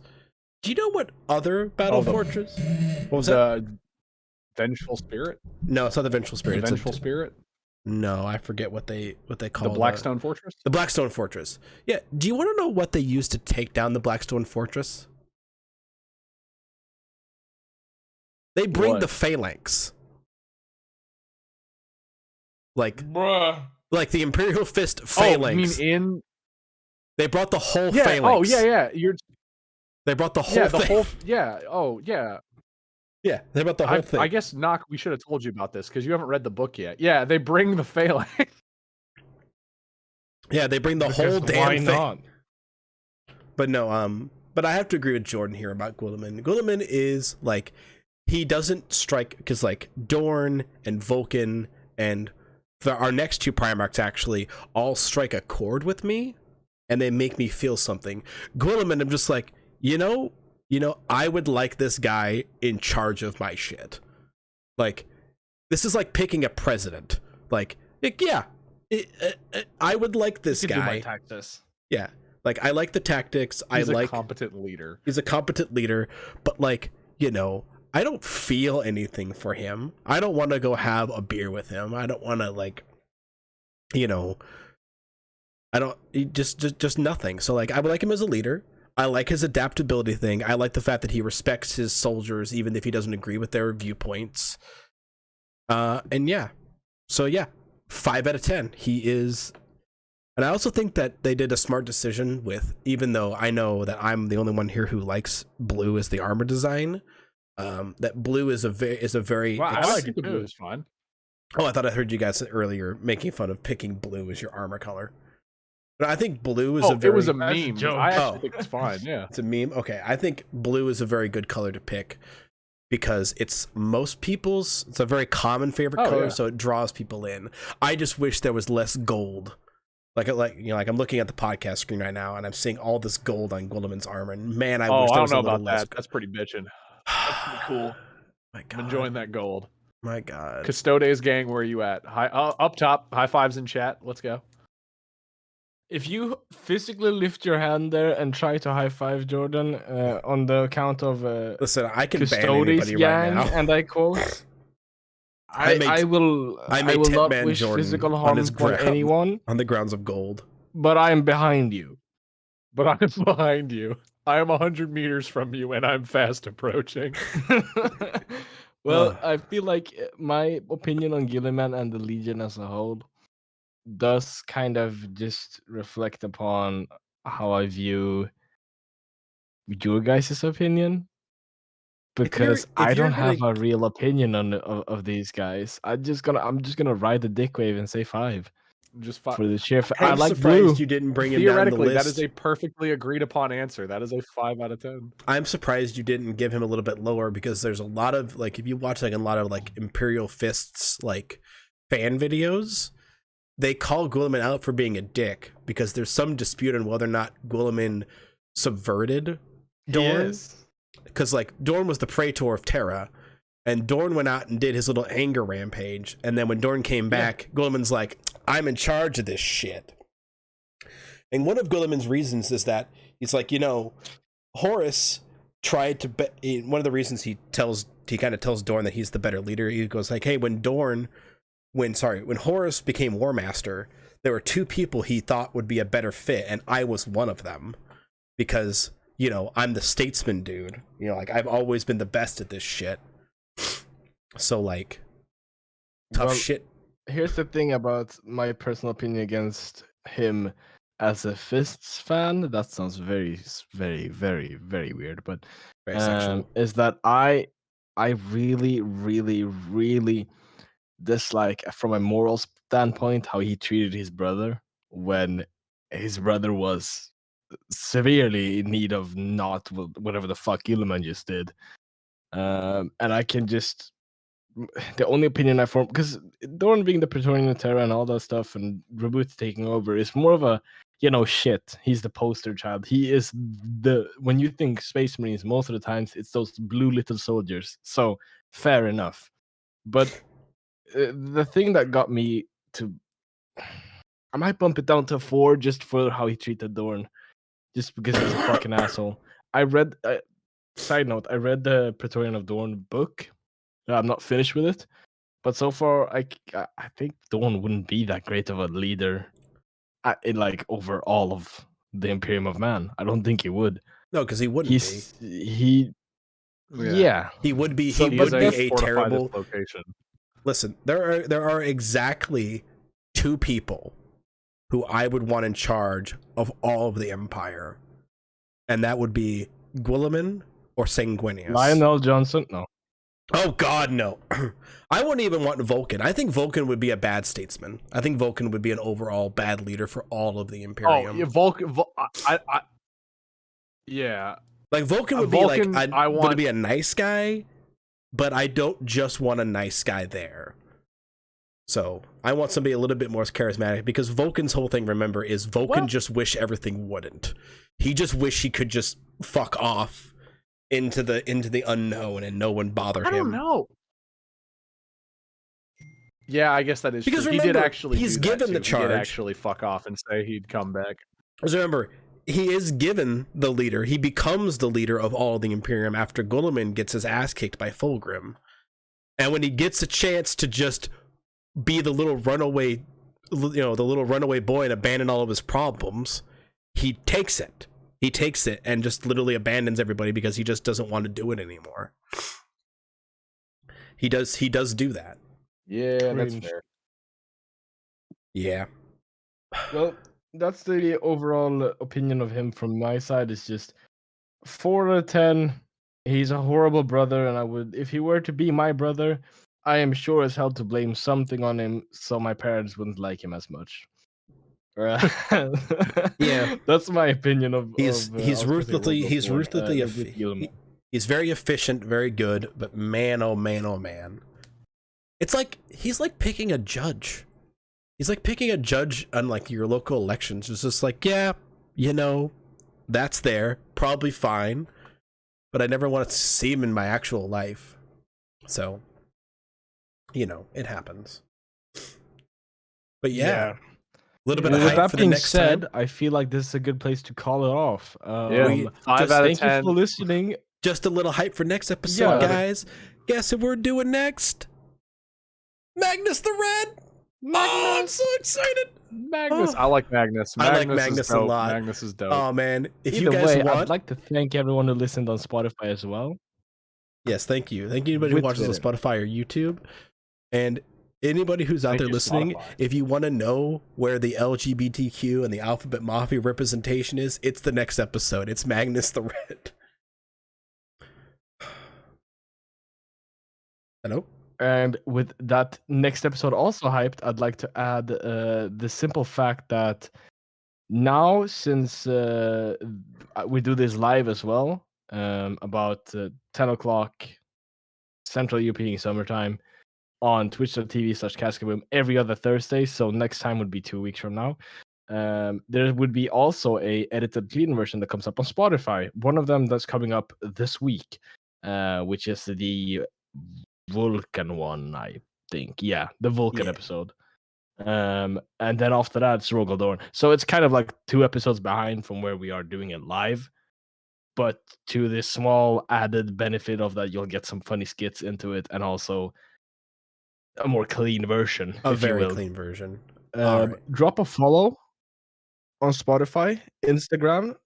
Do you know what other battle fortress? What was that? Vengeful Spirit? No, it's not the Vengeful Spirit. The Vengeful Spirit? No, I forget what they call The Blackstone Fortress. The Blackstone Fortress. Yeah. Do you want to know what they used to take down the Blackstone Fortress? They bring What? the phalanx. Bruh. Like the Imperial Fist Oh, phalanx. you mean in? They brought the whole Yeah. phalanx. Oh, yeah. You're. They brought the whole Yeah, the thing. whole. Yeah. Oh, yeah. Yeah, they brought the whole thing. I guess Knock. We should have told you about this because you haven't read the book yet. Yeah, they bring the phalanx. Yeah, they bring the Because whole damn why thing. not? But no, but I have to agree with Jordan here about Guilliman. Guilliman is like, he doesn't strike, because like Dorn and Vulcan and our next two Primarchs actually all strike a chord with me, and they make me feel something. Guilliman, I'm just like, you know, I would like this guy in charge of my shit. Like, this is like picking a president. Like yeah, I would like this You can do my guy. tactics. Yeah, like I like the tactics. He's I like a competent leader. he's a competent leader, but like, I don't feel anything for him. I don't want to go have a beer with him. I don't want to like, I don't just nothing. So like, I would like him as a leader. I like his adaptability thing. I like the fact that he respects his soldiers even if he doesn't agree with their viewpoints. And yeah. So yeah, 5 out of 10. He is. And I also think that they did a smart decision with, even though I know that I'm the only one here who likes blue as the armor design, that blue is a very Wow, I I like think it the blue too. is fun. Oh, I thought I heard you guys earlier making fun of picking blue as your armor color. But I think blue is Oh, a very it was a That's a meme. joke. I actually Oh. think it's fine. Yeah. it's a meme. Okay, I think blue is a very good color to pick because it's a very common favorite Oh, color, yeah. so it draws people in. I just wish there was less gold. Like I'm looking at the podcast screen right now and I'm seeing all this gold on Guilliman's armor, and man, I Oh, wish I there don't was know a little about less. that. That's pretty bitching. That's pretty cool. My I'm God, enjoying that gold. my God. Custodes gang, where are you at? High up top. High fives in chat. Let's go. If you physically lift your hand there and try to high five Jordan on the count of Listen, I can ban Custodes anybody right gang, now. and I quote, I may- I will I may will not Titman wish Jordan physical on harm his upon ground. anyone, On the grounds of gold. but I am behind you. But I'm behind you. I am 100 meters from you, and I'm fast approaching. Well, Ugh. I feel like my opinion on Gilliman and the Legion as a whole does kind of just reflect upon how I view your guys' opinion. Because I if you're don't have gonna- a real opinion on of these guys. I'm just gonna ride the dick wave and say 5 Just for the sheer. I I'm like surprised blue. you didn't bring him down the theoretically, list. that is a perfectly agreed upon answer. That is a 5 out of 10. I'm surprised you didn't give him a little bit lower because there's a lot of like, if you watch like a lot of like Imperial Fists like fan videos, they call Guilliman out for being a dick because there's some dispute on whether or not Guilliman subverted Dorn. Because like Dorn was the Praetor of Terra, and Dorn went out and did his little anger rampage, and then when Dorn came back, Guilliman's like, I'm in charge of this shit. And one of Guilliman's reasons is that he's like, Horus tried to one of the reasons he kind of tells Dorn that he's the better leader. He goes like, hey, when Horus became War Master, there were 2 people he thought would be a better fit, and I was one of them because I'm the statesman dude. Like I've always been the best at this shit. So like, tough Well, shit. Here's the thing about my personal opinion against him as a Fists fan. That sounds very, very, very, very weird, but Very sexual. is that I really, really, really dislike from a moral standpoint how he treated his brother when his brother was severely in need of not whatever the fuck Gilliman just did. And I can just the only opinion I form, because Dorn being the Praetorian of Terra and all that stuff and Reboot taking over is more of a shit, he's the poster child. He is when you think Space Marines, most of the times it's those blue little soldiers. So fair enough. But the thing that got me to, I might bump it down to 4 just for how he treated Dorn, just because he's a fucking asshole. I read, side note, I read the Praetorian of Dorn book. I'm not finished with it, But so far, I think Dawn wouldn't be that great of a leader, in like over all of the Imperium of Man. I don't think he would. No, because he wouldn't He yeah. be. He would be. So, He but would be that's a fortify this terrible. location. Listen, there are exactly 2 people who I would want in charge of all of the Empire, and that would be Guilliman or Sanguinius. Lionel Johnson, no. Oh God, no! I wouldn't even want Vulcan. I think Vulcan would be a bad statesman. I think Vulcan would be an overall bad leader for all of the Imperium. Oh, yeah, Vulcan. Yeah, Like Vulcan would Vulcan, be like, I want to be a nice guy, but I don't just want a nice guy there. So I want somebody a little bit more charismatic, because Vulcan's whole thing, remember, is Vulcan just wish everything wouldn't. He just wish he could just fuck off into the unknown and no one bother him. I don't know. Yeah, I guess that is Because true. remember, he did actually. he's do that given the too. He did charge. actually fuck off and say he'd come back. Because remember, he is given the leader. He becomes the leader of all the Imperium after Guilliman gets his ass kicked by Fulgrim. And when he gets a chance to just be the little runaway, the little runaway boy and abandon all of his problems, he takes it. He takes it and just literally abandons everybody because he just doesn't want to do it anymore. He does do that. Yeah, that's Cringe. fair. Yeah. Well, that's the overall opinion of him from my side. Is just 4 out of 10. He's a horrible brother, and if he were to be my brother, I am sure as hell to blame something on him, so my parents wouldn't like him as much. Yeah, that's my opinion of. He's ruthlessly Guilliman. he's very efficient, very good, but man, oh man, oh man, it's like he's like picking a judge. He's like picking a judge on like your local elections. It's just like, yeah, that's there, probably fine, but I never want to see him in my actual life. So, it happens. But yeah. A little bit of With hype that for the being next said, time. I feel like this is a good place to call it off. Yeah, 5 just out of Thank 10. you for listening. Just a little hype for next episode, Yeah. guys. Guess who we're doing next? Magnus the Red. Oh, I'm so excited. Magnus. Oh. I like Magnus. I like is Magnus a dope. lot. Magnus is dope. Oh man, if Either you guys way, want, I'd like to thank everyone who listened on Spotify as well. yes, thank you anybody who With watches on Twitter. Spotify or YouTube, and anybody who's out Thank there you, listening. Spotify. If you want to know where the LGBTQ and the Alphabet Mafia representation is, it's the next episode. It's Magnus the Red. Hello. And with that next episode also hyped, I'd like to add the simple fact that now, since we do this live as well, about 10 o'clock Central European Summertime on twitch.tv/Cascaboom every other Thursday. So next time would be 2 weeks from now. There would be also a edited clean version that comes up on Spotify. One of them that's coming up this week, which is the Vulcan one, I think. Yeah, the Vulcan Yeah. episode. And then after that, it's Rogal Dorn. So it's kind of like 2 episodes behind from where we are doing it live. But to this small added benefit of that, you'll get some funny skits into it, and also a more clean version. A if you very will. clean version. Alright. Drop a follow on Spotify, Instagram,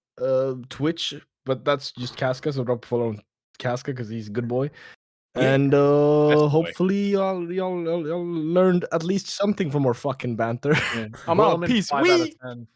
Twitch, but that's just Casca. So drop a follow on Casca because he's a good boy. Yeah. And boy. hopefully y'all learned at least something from our fucking banter. Yeah. I'm out. Rollman, Peace. 5 out of Wee! 10.